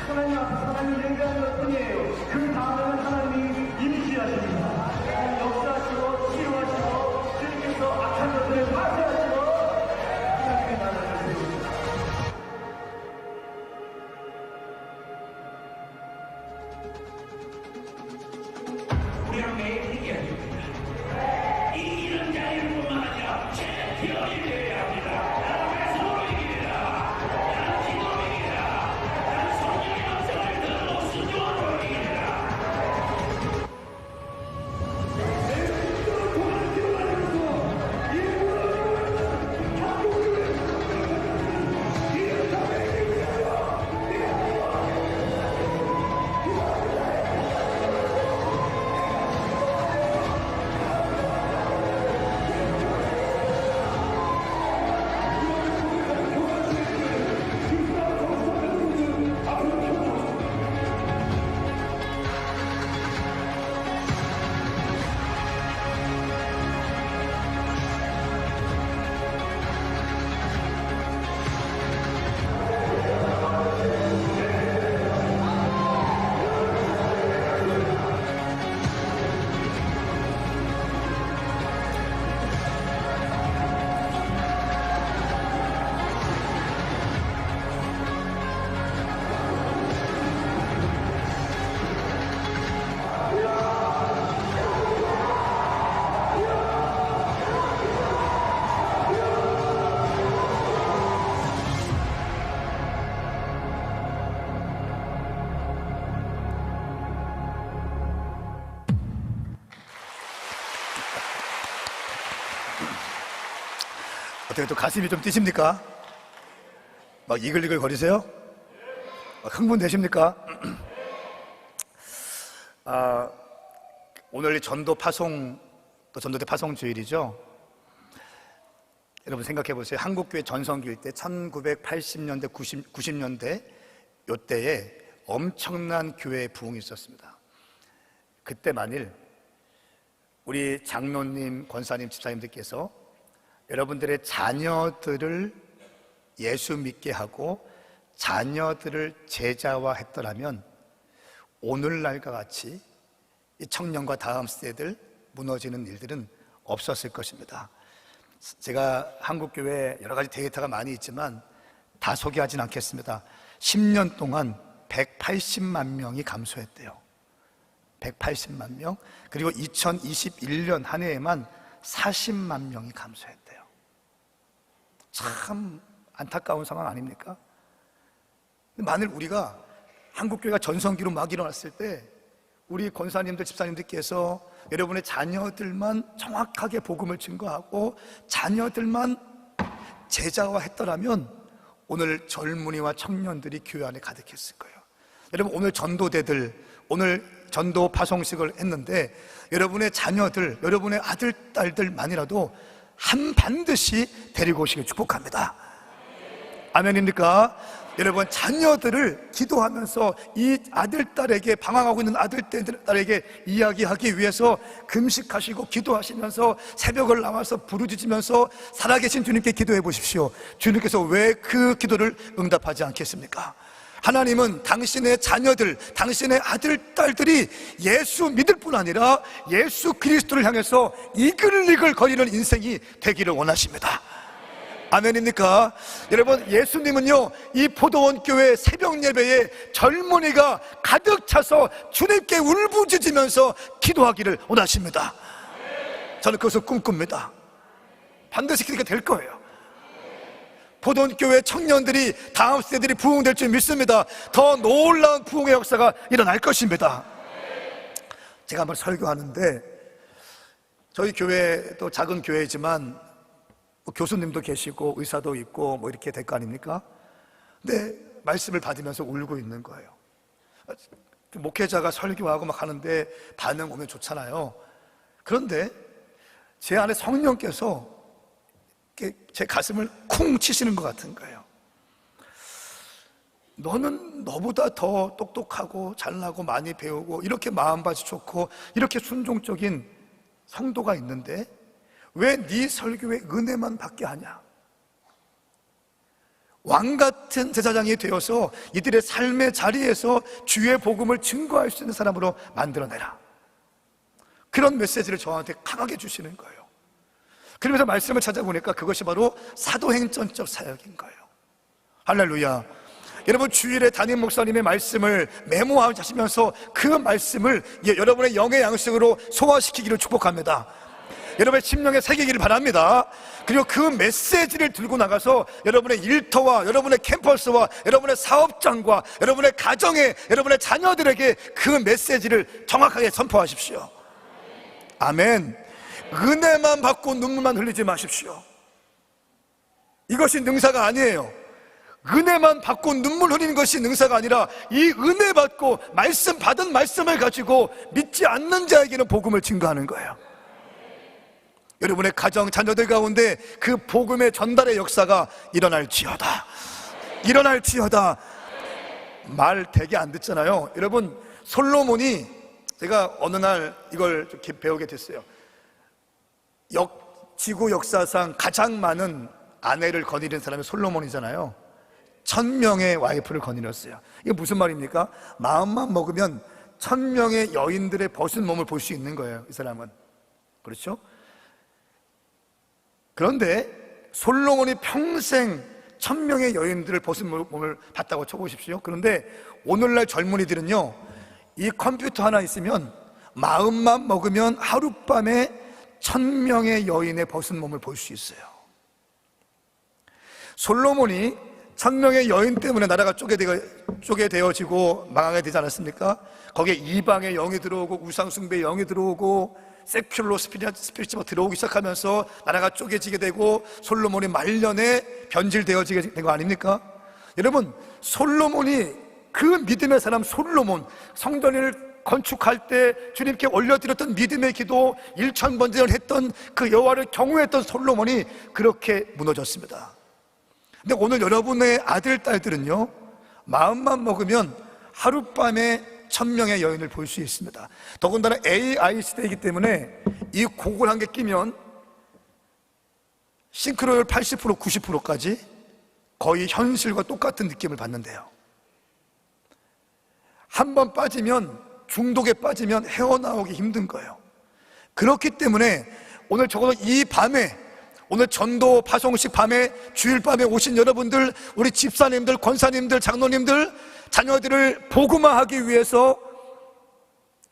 하나님 얘기하는 것 뿐이에요. 그 다음에는 하나님이 이니시하십니다. 역사하시고 치유하시고 주님께서 악한 것들을 파괴하시고 하나님의 나라를 세우십니다. 우리는 매일 얘기해야 됩니다. 이기는 자일 뿐만 아니라 챔피언이 되어야 합니다. 나는 서로 이기리라. 나는 기도로 이기리라. 나는 성령의 역사를 들어 수조로 이기리라. 어떻게 또 가슴이 좀 뛰십니까? 막 이글이글 거리세요? 막 흥분되십니까? 오늘 전도 파송, 또 전도대 파송 주일이죠. 여러분 생각해 보세요. 한국교회 전성기일 때 1980년대, 90년대 요때에 엄청난 교회의 부흥이 있었습니다. 그때 만일 우리 장로님, 권사님, 집사님들께서 여러분들의 자녀들을 예수 믿게 하고 자녀들을 제자화했더라면 오늘날과 같이 이 청년과 다음 세대들 무너지는 일들은 없었을 것입니다. 제가 한국교회 여러 가지 데이터가 많이 있지만 다 소개하진 않겠습니다. 10년 동안 180만 명이 감소했대요. 180만 명. 그리고 2021년 한 해에만 40만 명이 감소했대요. 참 안타까운 상황 아닙니까? 만일 우리가 한국교회가 전성기로 막 일어났을 때 우리 권사님들, 집사님들께서 여러분의 자녀들만 정확하게 복음을 증거하고 자녀들만 제자화했더라면 오늘 젊은이와 청년들이 교회 안에 가득했을 거예요. 여러분 오늘 전도대들, 오늘 전도 파송식을 했는데 여러분의 자녀들, 여러분의 아들, 딸들만이라도 반드시 데리고 오시길 축복합니다. 아멘입니까? 여러분 자녀들을 기도하면서 이 아들, 딸에게, 방황하고 있는 아들, 딸에게 이야기하기 위해서 금식하시고 기도하시면서 새벽을 나와서 부르짖으면서 살아계신 주님께 기도해 보십시오. 주님께서 왜 그 기도를 응답하지 않겠습니까? 하나님은 당신의 자녀들, 당신의 아들, 딸들이 예수 믿을 뿐 아니라 예수 그리스도를 향해서 이글이글 거리는 인생이 되기를 원하십니다. 아멘입니까? 여러분 예수님은요 이 포도원 교회 새벽 예배에 젊은이가 가득 차서 주님께 울부짖으면서 기도하기를 원하십니다. 저는 그것을 꿈꿉니다. 반드시 그렇게 될 거예요. 포도원 교회 청년들이 다음 세대들이 부흥될 줄 믿습니다. 더 놀라운 부흥의 역사가 일어날 것입니다. 제가 한번 설교하는데 저희 교회도 작은 교회지만 교수님도 계시고 의사도 있고 뭐 이렇게 될 거 아닙니까? 근데 말씀을 받으면서 울고 있는 거예요. 목회자가 설교하고 막 하는데 반응 오면 좋잖아요. 그런데 제 안에 성령께서 제 가슴을 쿵 치시는 것 같은 거예요. 너는 너보다 더 똑똑하고 잘나고 많이 배우고 이렇게 마음밭이 좋고 이렇게 순종적인 성도가 있는데 왜 네 설교에 은혜만 받게 하냐? 왕같은 제사장이 되어서 이들의 삶의 자리에서 주의 복음을 증거할 수 있는 사람으로 만들어내라. 그런 메시지를 저한테 강하게 주시는 거예요. 그러면서 말씀을 찾아보니까 그것이 바로 사도행전적 사역인 거예요. 할렐루야. 여러분 주일에 담임 목사님의 말씀을 메모하시면서 그 말씀을 여러분의 영의 양식으로 소화시키기를 축복합니다. 여러분의 심령에 새기기를 바랍니다. 그리고 그 메시지를 들고 나가서 여러분의 일터와 여러분의 캠퍼스와 여러분의 사업장과 여러분의 가정에 여러분의 자녀들에게 그 메시지를 정확하게 선포하십시오. 아멘. 은혜만 받고 눈물만 흘리지 마십시오. 이것이 능사가 아니에요. 은혜만 받고 눈물 흘리는 것이 능사가 아니라 이 은혜 받고 말씀 받은 말씀을 가지고 믿지 않는 자에게는 복음을 증거하는 거예요. 여러분의 가정, 자녀들 가운데 그 복음의 전달의 역사가 일어날지어다. 일어날지어다. 말 되게 안 듣잖아요. 여러분 솔로몬이, 제가 어느 날 이걸 좀 배우게 됐어요. 지구 역사상 가장 많은 아내를 거느린 사람이 솔로몬이잖아요. 1000명의 와이프를 거느렸어요. 이게 무슨 말입니까? 마음만 먹으면 1000명의 여인들의 벗은 몸을 볼 수 있는 거예요. 이 사람은. 그렇죠? 그런데 솔로몬이 평생 1000명의 여인들을 벗은 몸을 봤다고 쳐보십시오. 그런데 오늘날 젊은이들은요 이 컴퓨터 하나 있으면 마음만 먹으면 하룻밤에 1000명의 여인의 벗은 몸을 볼 수 있어요. 솔로몬이 1000명의 여인 때문에 나라가 쪼개되어지고 망하게 되지 않았습니까? 거기에 이방의 영이 들어오고 우상숭배의 영이 들어오고 세큘러 스피릿이 들어오기 시작하면서 나라가 쪼개지게 되고 솔로몬이 말년에 변질되어지게 된 거 아닙니까? 여러분, 솔로몬이, 그 믿음의 사람 솔로몬, 성전을 건축할 때 주님께 올려드렸던 믿음의 기도 1000번째를 했던 그 여호와를 경외했던 솔로몬이 그렇게 무너졌습니다. 근데 오늘 여러분의 아들, 딸들은요, 마음만 먹으면 하룻밤에 1000명의 여인을 볼 수 있습니다. 더군다나 AI 시대이기 때문에 이 고글한 게 끼면 싱크로율 80%, 90%까지 거의 현실과 똑같은 느낌을 받는데요. 한 번 빠지면, 중독에 빠지면 헤어나오기 힘든 거예요. 그렇기 때문에 오늘 적어도 이 밤에, 오늘 전도 파송식 밤에, 주일 밤에 오신 여러분들, 우리 집사님들, 권사님들, 장로님들, 자녀들을 복음화하기 위해서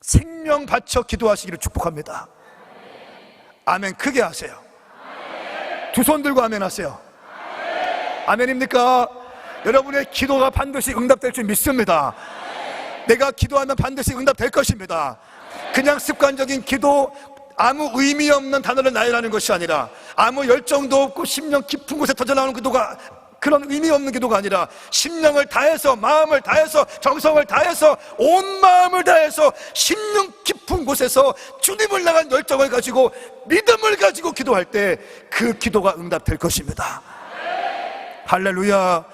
생명 바쳐 기도하시기를 축복합니다. 아멘. 크게 하세요. 두 손 들고 아멘 하세요. 아멘입니까? 여러분의 기도가 반드시 응답될 줄 믿습니다. 내가 기도하면 반드시 응답될 것입니다. 그냥 습관적인 기도, 아무 의미 없는 단어를 나열하는 것이 아니라, 아무 열정도 없고 심령 깊은 곳에 터져나오는 기도가, 그런 의미 없는 기도가 아니라 심령을 다해서, 마음을 다해서, 정성을 다해서, 온 마음을 다해서 심령 깊은 곳에서 주님을 향한 열정을 가지고, 믿음을 가지고 기도할 때 그 기도가 응답될 것입니다. 할렐루야.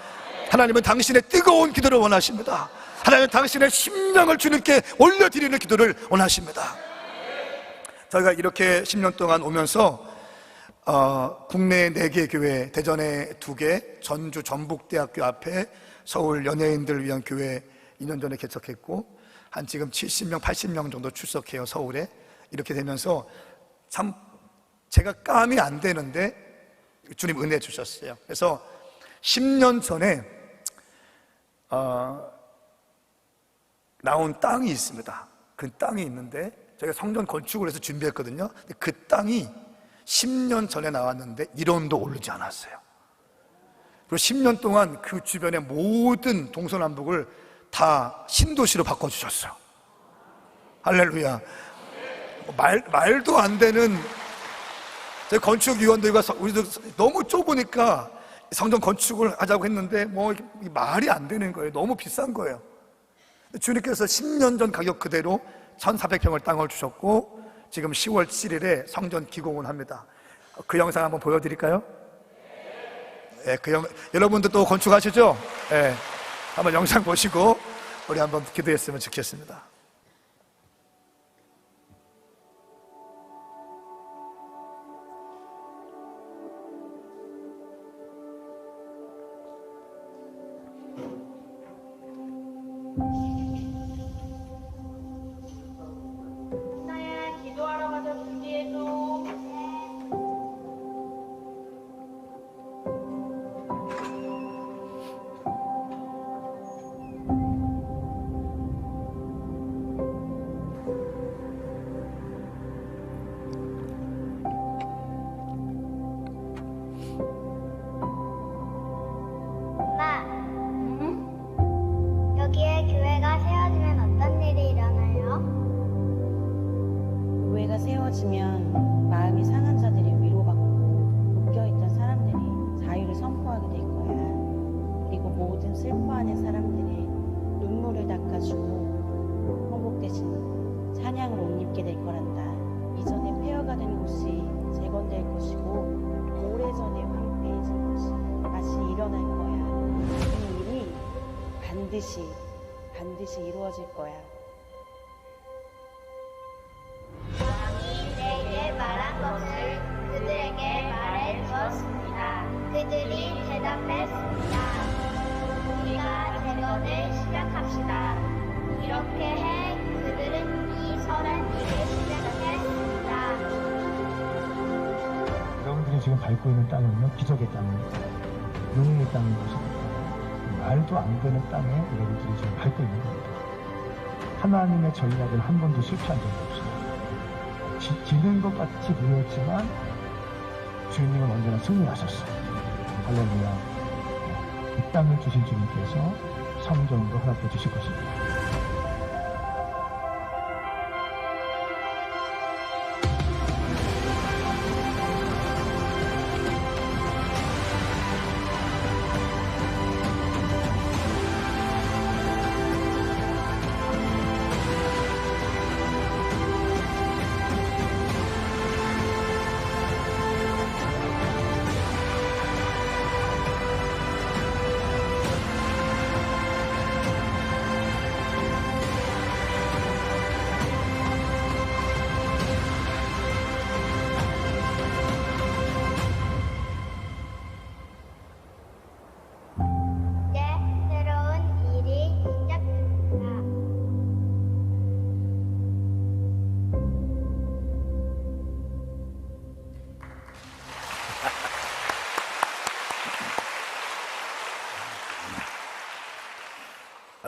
하나님은 당신의 뜨거운 기도를 원하십니다. 하나님은 당신의 심령을 주님께 올려드리는 기도를 원하십니다. 저희가 이렇게 10년 동안 오면서 국내 4개 교회, 대전에 2개, 전주 전북대학교 앞에 서울 연예인들 위한 교회 2년 전에 개척했고, 한 지금 70명, 80명 정도 출석해요, 서울에. 이렇게 되면서 참 제가 감이 안 되는데 주님 은혜 주셨어요. 그래서 10년 전에 나온 땅이 있습니다. 그 땅이 있는데 저희가 성전 건축을 해서 준비했거든요. 근데 그 땅이 10년 전에 나왔는데 1원도 오르지 않았어요. 그리고 10년 동안 그 주변의 모든 동서남북을 다 신도시로 바꿔주셨어요. 할렐루야. 말도 안 되는, 저희 건축위원들과 우리도 너무 좁으니까 성전 건축을 하자고 했는데 뭐 말이 안 되는 거예요. 너무 비싼 거예요. 주님께서 10년 전 가격 그대로 1400평을 땅을 주셨고, 지금 10월 7일에 성전 기공을 합니다. 그 영상 한번 보여드릴까요? 네, 여러분들 또 건축하시죠? 네, 한번 영상 보시고 우리 한번 기도했으면 좋겠습니다. 나야 기도하러 가자. 준비해줘. 엄마, 여기에 교회가 세워지면 어떤 일이 일어나요? 교회가 세워지면 마음이 상한 자들이 위로받고 묶여있던 사람들이 자유를 선포하게 될 거야. 그리고 모든 슬퍼하는 사람들이 눈물을 닦아주고 천국 대신 찬양을 옷 입게 될 거란다. 이전에 폐허가 된 곳이 재건될 것이고 오래전에 황폐해진 곳이 다시 일어날 거야. 이 일이 반드시 이루어질 거야. 왕이 내게 말한 것을 그들에게 말해 주었습니다. 그들이 대답했습니다. 우리가 재건을 시작합시다. 이렇게 해 그들은 이 선한 일을 시작했습니다. 여러분들이 지금 밟고 있는 땅은요, 기적의 땅입니다. 용의 땅인 것입니다. 말도 안 되는 땅에 여러분들이 지금 밟고 있는 겁니다. 하나님의 전략은 한 번도 실패한 적이 없어요. 지는 것 같이 보였지만 주님은 언제나 승리하셨어요. 할렐루야. 이 땅을 주신 주님께서 성전도 허락해 주실 것입니다.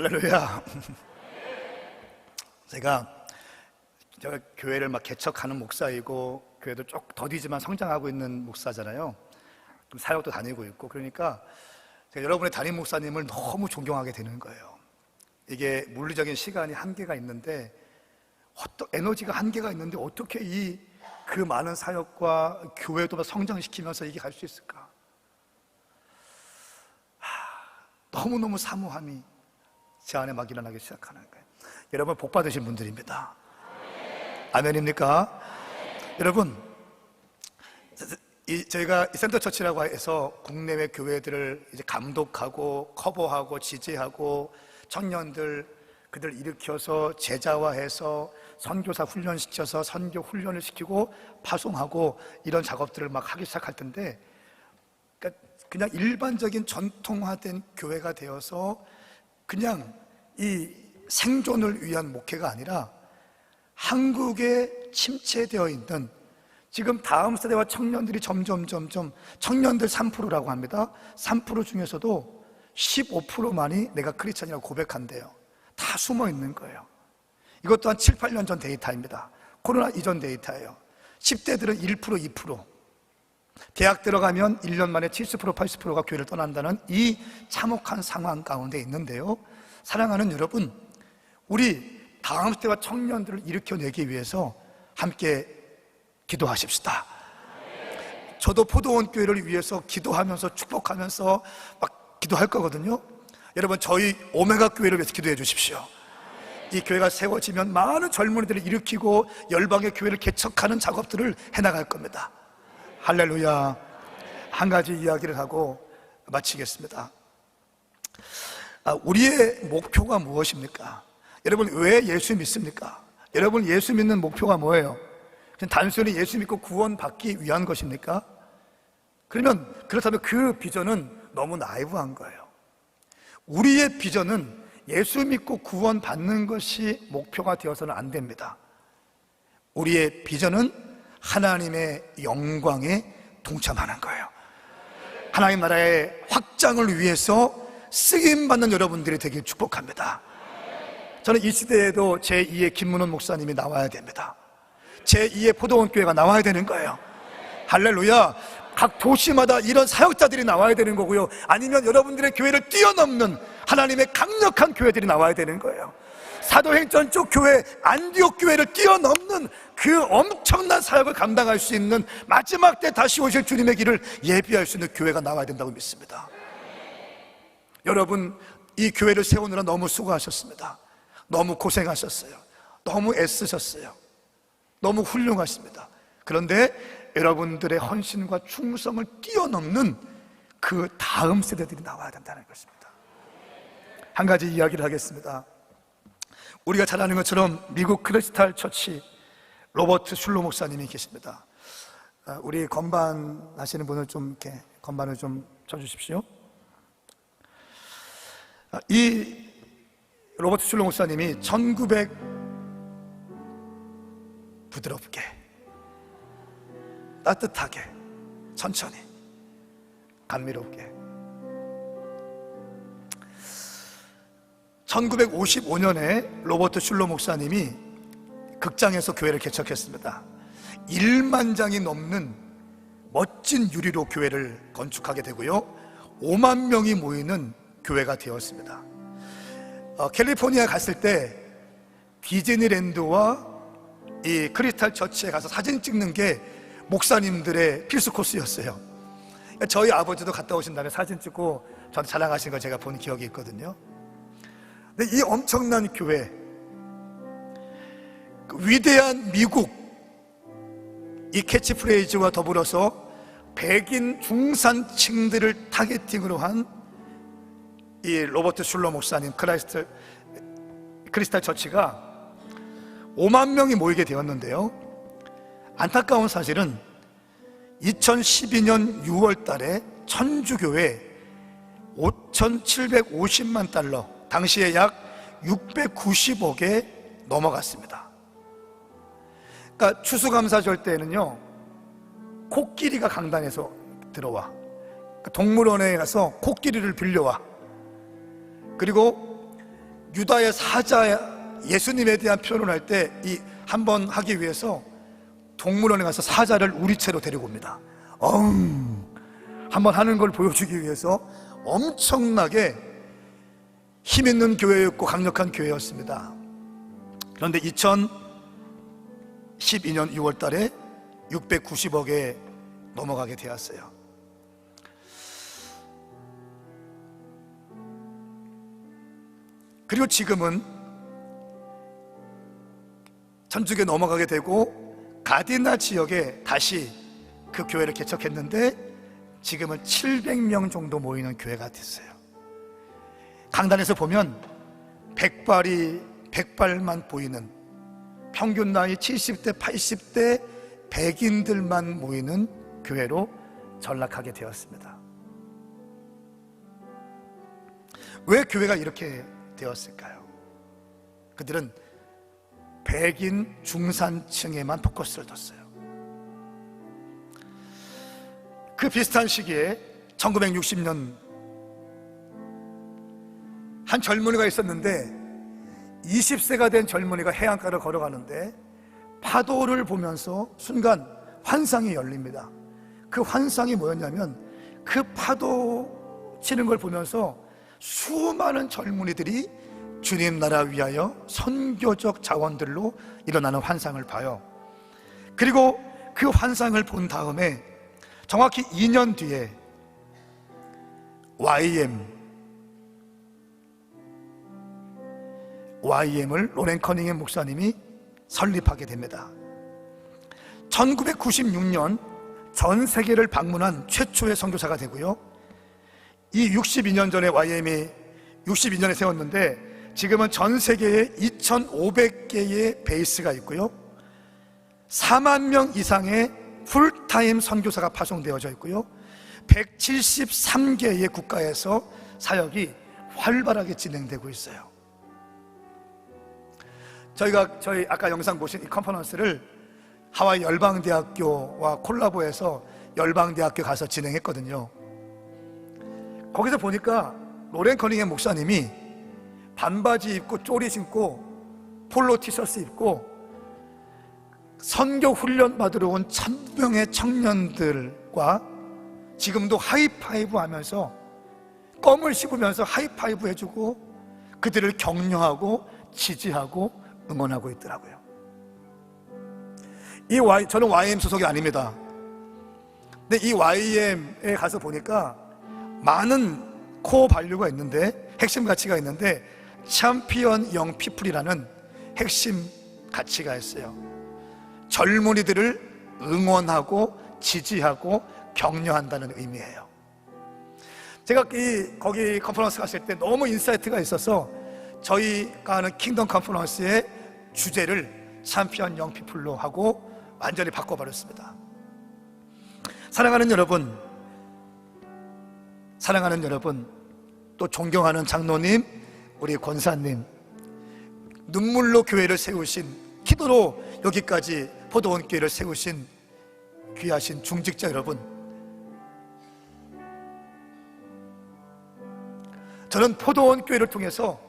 할렐루야. 제가 교회를 막 개척하는 목사이고 교회도 쭉 더디지만 성장하고 있는 목사잖아요. 좀 사역도 다니고 있고, 그러니까 제가 여러분의 담임 목사님을 너무 존경하게 되는 거예요. 이게 물리적인 시간이 한계가 있는데, 에너지가 한계가 있는데 어떻게 그 많은 사역과 교회도 성장시키면서 이게 갈 수 있을까? 너무너무 사모함이 제 안에 막 일어나기 시작하는 거예요. 여러분, 복 받으신 분들입니다. 아멘입니까? 여러분, 저희가 센터처치라고 해서 국내외 교회들을 이제 감독하고 커버하고 지지하고 청년들 그들 일으켜서 제자화해서 선교사 훈련시켜서 선교 훈련을 시키고 파송하고 이런 작업들을 막 하기 시작할 텐데, 그러니까 그냥 일반적인 전통화된 교회가 되어서 그냥 이 생존을 위한 목회가 아니라 한국에 침체되어 있는 지금 다음 세대와 청년들이 점점 청년들 3%라고 합니다. 3% 중에서도 15%만이 내가 크리스찬이라고 고백한대요. 다 숨어 있는 거예요. 이것 또한 7, 8년 전 데이터입니다. 코로나 이전 데이터예요. 10대들은 1%, 2%. 대학 들어가면 1년 만에 70%, 80%가 교회를 떠난다는 이 참혹한 상황 가운데 있는데요. 사랑하는 여러분, 우리 다음 세대와 청년들을 일으켜내기 위해서 함께 기도하십시다. 저도 포도원 교회를 위해서 기도하면서 축복하면서 막 기도할 거거든요. 여러분, 저희 오메가 교회를 위해서 기도해 주십시오. 이 교회가 세워지면 많은 젊은이들을 일으키고 열방의 교회를 개척하는 작업들을 해나갈 겁니다. 할렐루야. 한 가지 이야기를 하고 마치겠습니다. 우리의 목표가 무엇입니까? 여러분, 왜 예수 믿습니까? 여러분, 예수 믿는 목표가 뭐예요? 그냥 단순히 예수 믿고 구원받기 위한 것입니까? 그렇다면 그 비전은 너무 나이브한 거예요. 우리의 비전은 예수 믿고 구원받는 것이 목표가 되어서는 안 됩니다. 우리의 비전은 하나님의 영광에 동참하는 거예요. 하나님 나라의 확장을 위해서 쓰임받는 여러분들이 되길 축복합니다. 저는 이 시대에도 제2의 김문원 목사님이 나와야 됩니다. 제2의 포도원 교회가 나와야 되는 거예요. 할렐루야. 각 도시마다 이런 사역자들이 나와야 되는 거고요. 아니면 여러분들의 교회를 뛰어넘는 하나님의 강력한 교회들이 나와야 되는 거예요. 사도행전 쪽 교회, 안디옥 교회를 뛰어넘는 그 엄청난 사역을 감당할 수 있는 마지막 때 다시 오실 주님의 길을 예비할 수 있는 교회가 나와야 된다고 믿습니다. 여러분, 이 교회를 세우느라 너무 수고하셨습니다. 너무 고생하셨어요. 너무 애쓰셨어요. 너무 훌륭하십니다. 그런데 여러분들의 헌신과 충성을 뛰어넘는 그 다음 세대들이 나와야 된다는 것입니다. 한 가지 이야기를 하겠습니다. 우리가 잘 아는 것처럼 미국 크리스탈 처치 로버트 슐로 목사님이 계십니다. 우리 건반 하시는 분을 좀 이렇게 건반을 좀 쳐주십시오. 이 로버트 슐로 목사님이 부드럽게, 따뜻하게, 천천히, 감미롭게 1955년에 로버트 슐로 목사님이 극장에서 교회를 개척했습니다. 1만 장이 넘는 멋진 유리로 교회를 건축하게 되고요, 5만 명이 모이는 교회가 되었습니다. 캘리포니아 갔을 때 디즈니랜드와 이 크리스탈 처치에 가서 사진 찍는 게 목사님들의 필수 코스였어요. 저희 아버지도 갔다 오신 다음에 사진 찍고 저한테 자랑하신 걸 제가 본 기억이 있거든요. 근데 이 엄청난 교회, 위대한 미국, 이 캐치프레이즈와 더불어서 백인 중산층들을 타겟팅으로 한 이 로버트 슐러 목사님 크리스탈 처치가 5만 명이 모이게 되었는데요, 안타까운 사실은 2012년 6월 달에 천주교회 5,750만 달러, 당시에 약 690억에 넘어갔습니다. 그러니까 추수감사절 때는요, 코끼리가 강단에서 들어와, 동물원에 가서 코끼리를 빌려와. 그리고 유다의 사자 예수님에 대한 표현을 할 때 이 한번 하기 위해서 동물원에 가서 사자를 우리채로 데리고 옵니다. 한번 하는 걸 보여주기 위해서 엄청나게 힘 있는 교회였고 강력한 교회였습니다. 그런데 2012년 6월 달에 690억에 넘어가게 되었어요. 그리고 지금은 전주교에 넘어가게 되고 가디나 지역에 다시 그 교회를 개척했는데 지금은 700명 정도 모이는 교회가 됐어요. 강단에서 보면 백발만 보이는, 평균 나이 70대 80대 백인들만 모이는 교회로 전락하게 되었습니다. 왜 교회가 이렇게 되었을까요? 그들은 백인 중산층에만 포커스를 뒀어요. 그 비슷한 시기에 1960년 한 젊은이가 있었는데 20세가 된 젊은이가 해안가를 걸어가는데 파도를 보면서 순간 환상이 열립니다. 그 환상이 뭐였냐면 그 파도 치는 걸 보면서 수많은 젊은이들이 주님 나라 위하여 선교적 자원들로 일어나는 환상을 봐요. 그리고 그 환상을 본 다음에 정확히 2년 뒤에 YM을 로렌 커닝햄 목사님이 설립하게 됩니다. 1996년 전 세계를 방문한 최초의 선교사가 되고요. 이 62년 전에 YM이 62년에 세웠는데 지금은 전 세계에 2,500개의 베이스가 있고요. 4만 명 이상의 풀타임 선교사가 파송되어져 있고요. 173개의 국가에서 사역이 활발하게 진행되고 있어요. 저희 아까 영상 보신 이 컨퍼런스를 하와이 열방대학교와 콜라보해서 열방대학교 가서 진행했거든요. 거기서 보니까 로렌 커닝햄 목사님이 반바지 입고 쪼리 신고 폴로 티셔츠 입고 선교 훈련 받으러 온 1,000명의 청년들과 지금도 하이파이브 하면서 껌을 씹으면서 하이파이브 해주고 그들을 격려하고 지지하고 응원하고 있더라고요. 저는 YM 소속이 아닙니다. 근데 이 YM에 가서 보니까 많은 코어 발류가 있는데, 핵심 가치가 있는데 챔피언 영 피플이라는 핵심 가치가 있어요. 젊은이들을 응원하고 지지하고 격려한다는 의미예요. 제가 거기 컨퍼런스 갔을 때 너무 인사이트가 있어서 저희가 하는 킹덤 컨퍼런스의 주제를 챔피언 영 피플로 하고 완전히 바꿔버렸습니다. 사랑하는 여러분, 또 존경하는 장로님, 우리 권사님, 눈물로 교회를 세우신, 기도로 여기까지 포도원 교회를 세우신 귀하신 중직자 여러분, 저는 포도원 교회를 통해서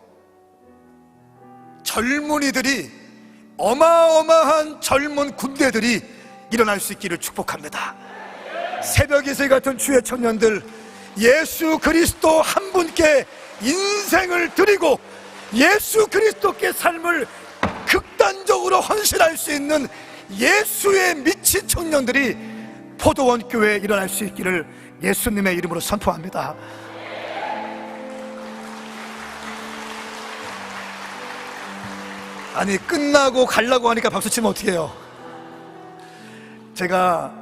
젊은이들이, 어마어마한 젊은 군대들이 일어날 수 있기를 축복합니다. 새벽 이슬 같은 주의 청년들, 예수 그리스도 한 분께 인생을 드리고 예수 그리스도께 삶을 극단적으로 헌신할 수 있는 예수의 미친 청년들이 포도원 교회에 일어날 수 있기를 예수님의 이름으로 선포합니다. 아니, 끝나고 가려고 하니까 박수 치면 어떡해요? 제가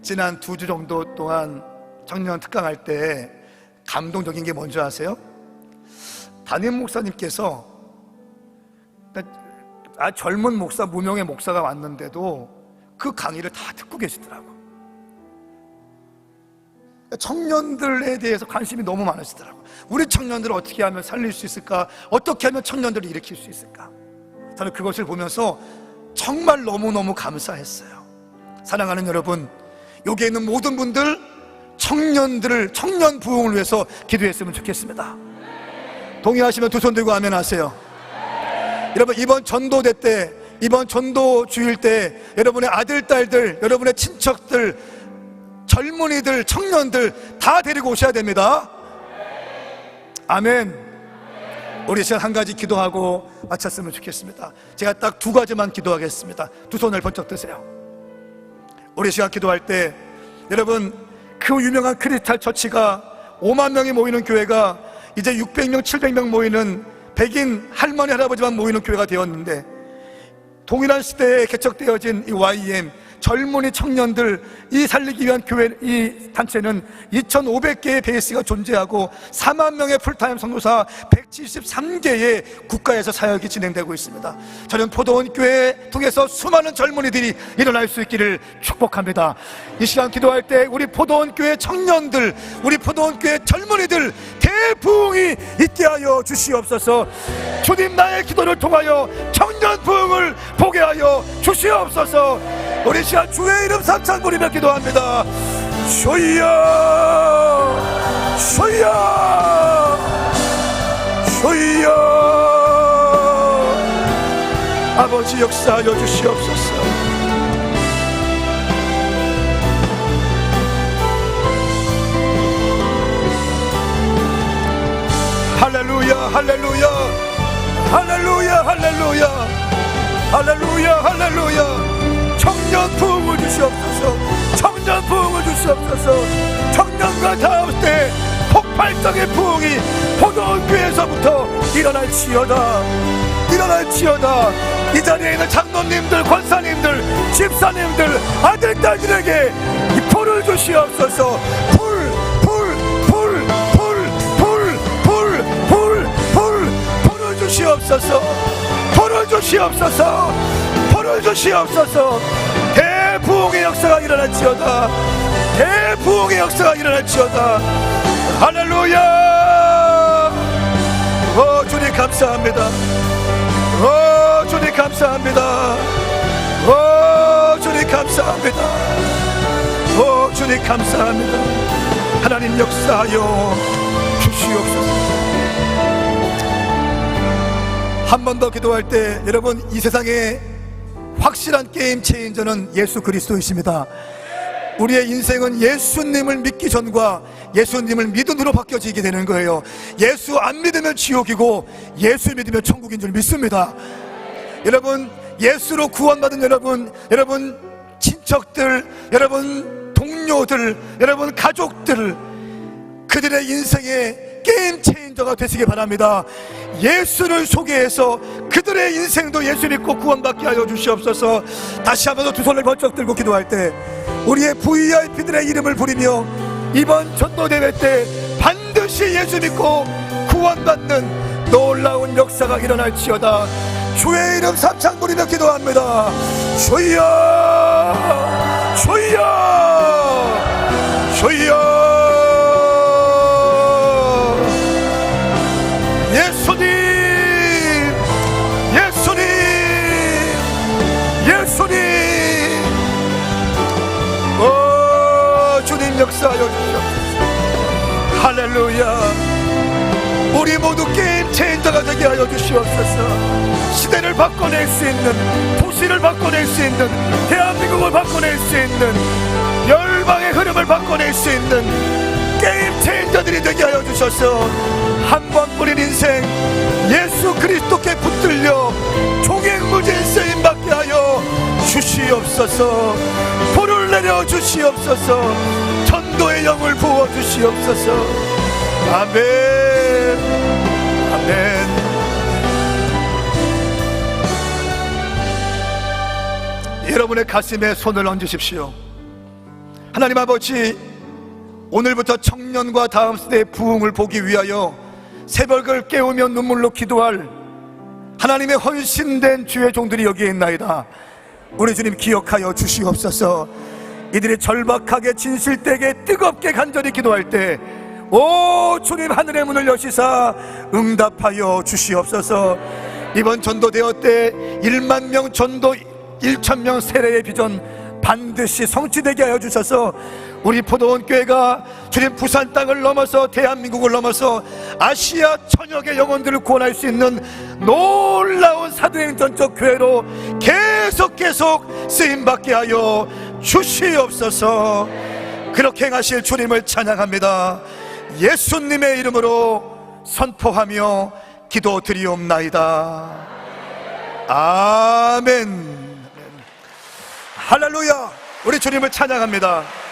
지난 2주 정도 동안 청년 특강할 때 감동적인 게 뭔지 아세요? 담임 목사님께서, 젊은 목사, 무명의 목사가 왔는데도 그 강의를 다 듣고 계시더라고. 청년들에 대해서 관심이 너무 많으시더라고. 우리 청년들을 어떻게 하면 살릴 수 있을까? 어떻게 하면 청년들을 일으킬 수 있을까? 저는 그것을 보면서 정말 너무너무 감사했어요. 사랑하는 여러분, 여기에 있는 모든 분들 청년 부흥을 위해서 기도했으면 좋겠습니다. 동의하시면 두 손 들고 아멘 하세요. 여러분, 이번 전도대 때, 이번 전도 주일 때 여러분의 아들, 딸들, 여러분의 친척들, 젊은이들, 청년들 다 데리고 오셔야 됩니다. 아멘. 우리 시간 한 가지 기도하고 마쳤으면 좋겠습니다. 제가 딱 두 가지만 기도하겠습니다. 두 손을 번쩍 드세요. 우리 시간 기도할 때 여러분, 그 유명한 크리스탈 처치가 5만 명이 모이는 교회가 이제 600명, 700명 모이는 백인 할머니, 할아버지만 모이는 교회가 되었는데, 동일한 시대에 개척되어진 이 YM 젊은이 청년들 이 살리기 위한 교회, 이 단체는 2,500개의 베이스가 존재하고 4만 명의 풀타임 선교사 173개의 국가에서 사역이 진행되고 있습니다. 저는 포도원 교회 통해서 수많은 젊은이들이 일어날 수 있기를 축복합니다. 이 시간 기도할 때 우리 포도원 교회 청년들, 우리 포도원 교회 젊은이들 대부흥이 있게 하여 주시옵소서. 주님, 나의 기도를 통하여 청년 부흥을 보게 하여 주시옵소서. 우리 시간 주의 이름 삼창 부리며 기도합니다. 주여, 주여, 주여. 아버지, 역사하여 주시옵소서. 할렐루야, 할렐루야, 할렐루야, 할렐루야, 할렐루야, 할렐루야. 청년 부흥을 주시옵소서. 청년 부흥을 주시옵소서. 청년과 다음 때 폭발적인 부흥이 포도원교회에서부터 일어날지어다, 일어날지어다. 이 자리에 있는 장로님들, 권사님들, 집사님들, 아들, 딸들에게 이 불을 주시옵소서. 불을 주시옵소서. 불을 주시옵소서. 불을 주시옵소서. 대부흥의 역사가 일어날지어다. 대부흥의 역사가 일어날지어다. 할렐루야. 오, 주님 감사합니다. 오, 주님 감사합니다. 오, 주님 감사합니다. 오, 주님 감사합니다. 하나님, 역사하여 주시옵소서. 한 번 더 기도할 때 여러분, 이 세상에 확실한 게임 체인저는 예수 그리스도이십니다. 우리의 인생은 예수님을 믿기 전과 예수님을 믿음으로 바뀌어지게 되는 거예요. 예수 안 믿으면 지옥이고 예수 믿으면 천국인 줄 믿습니다. 여러분, 예수로 구원받은 여러분 친척들, 여러분 동료들, 여러분 가족들, 그들의 인생에 게임 체인저가 되시기 바랍니다. 예수를 소개해서 그들의 인생도 예수 믿고 구원받게 하여 주시옵소서. 다시 한번 더 두 손을 번쩍 들고 기도할 때 우리의 VIP들의 이름을 부리며 이번 전도대회 때 반드시 예수 믿고 구원받는 놀라운 역사가 일어날지어다. 주의 이름 삼창 부리며 기도합니다. 주여, 주여, 주여. 예수님, 예수님, 예수님. 오, 주님 역사하여 주시옵소서. 할렐루야. 우리 모두 게임 체인저가 되게 하여 주시옵소서. 시대를 바꿔낼 수 있는, 도시를 바꿔낼 수 있는, 대한민국을 바꿔낼 수 있는, 열방의 흐름을 바꿔낼 수 있는 게임 체인저들이 되게 하여 주셔서 한 번 뿌린 인생 예수 그리스도께 붙들려 종횡무진 쓰임 받게 하여 주시옵소서. 불을 내려 주시옵소서. 전도의 영을 부어 주시옵소서. 아멘, 아멘. 여러분의 가슴에 손을 얹으십시오. 하나님 아버지, 오늘부터 청년과 다음 세대의 부흥을 보기 위하여 새벽을 깨우며 눈물로 기도할 하나님의 헌신된 주의 종들이 여기에 있나이다. 우리 주님 기억하여 주시옵소서. 이들이 절박하게 진실되게 뜨겁게 간절히 기도할 때 오 주님, 하늘의 문을 여시사 응답하여 주시옵소서. 이번 전도대회 때 1만 명 전도 1,000명 세례의 비전 반드시 성취되게 하여 주셔서 우리 포도원 교회가 주님 부산 땅을 넘어서 대한민국을 넘어서 아시아 천역의 영혼들을 구원할 수 있는 놀라운 사도행 전적 교회로 계속 쓰임받게 하여 주시옵소서. 그렇게 행하실 주님을 찬양합니다. 예수님의 이름으로 선포하며 기도드리옵나이다. 아멘. 할렐루야. 우리 주님을 찬양합니다.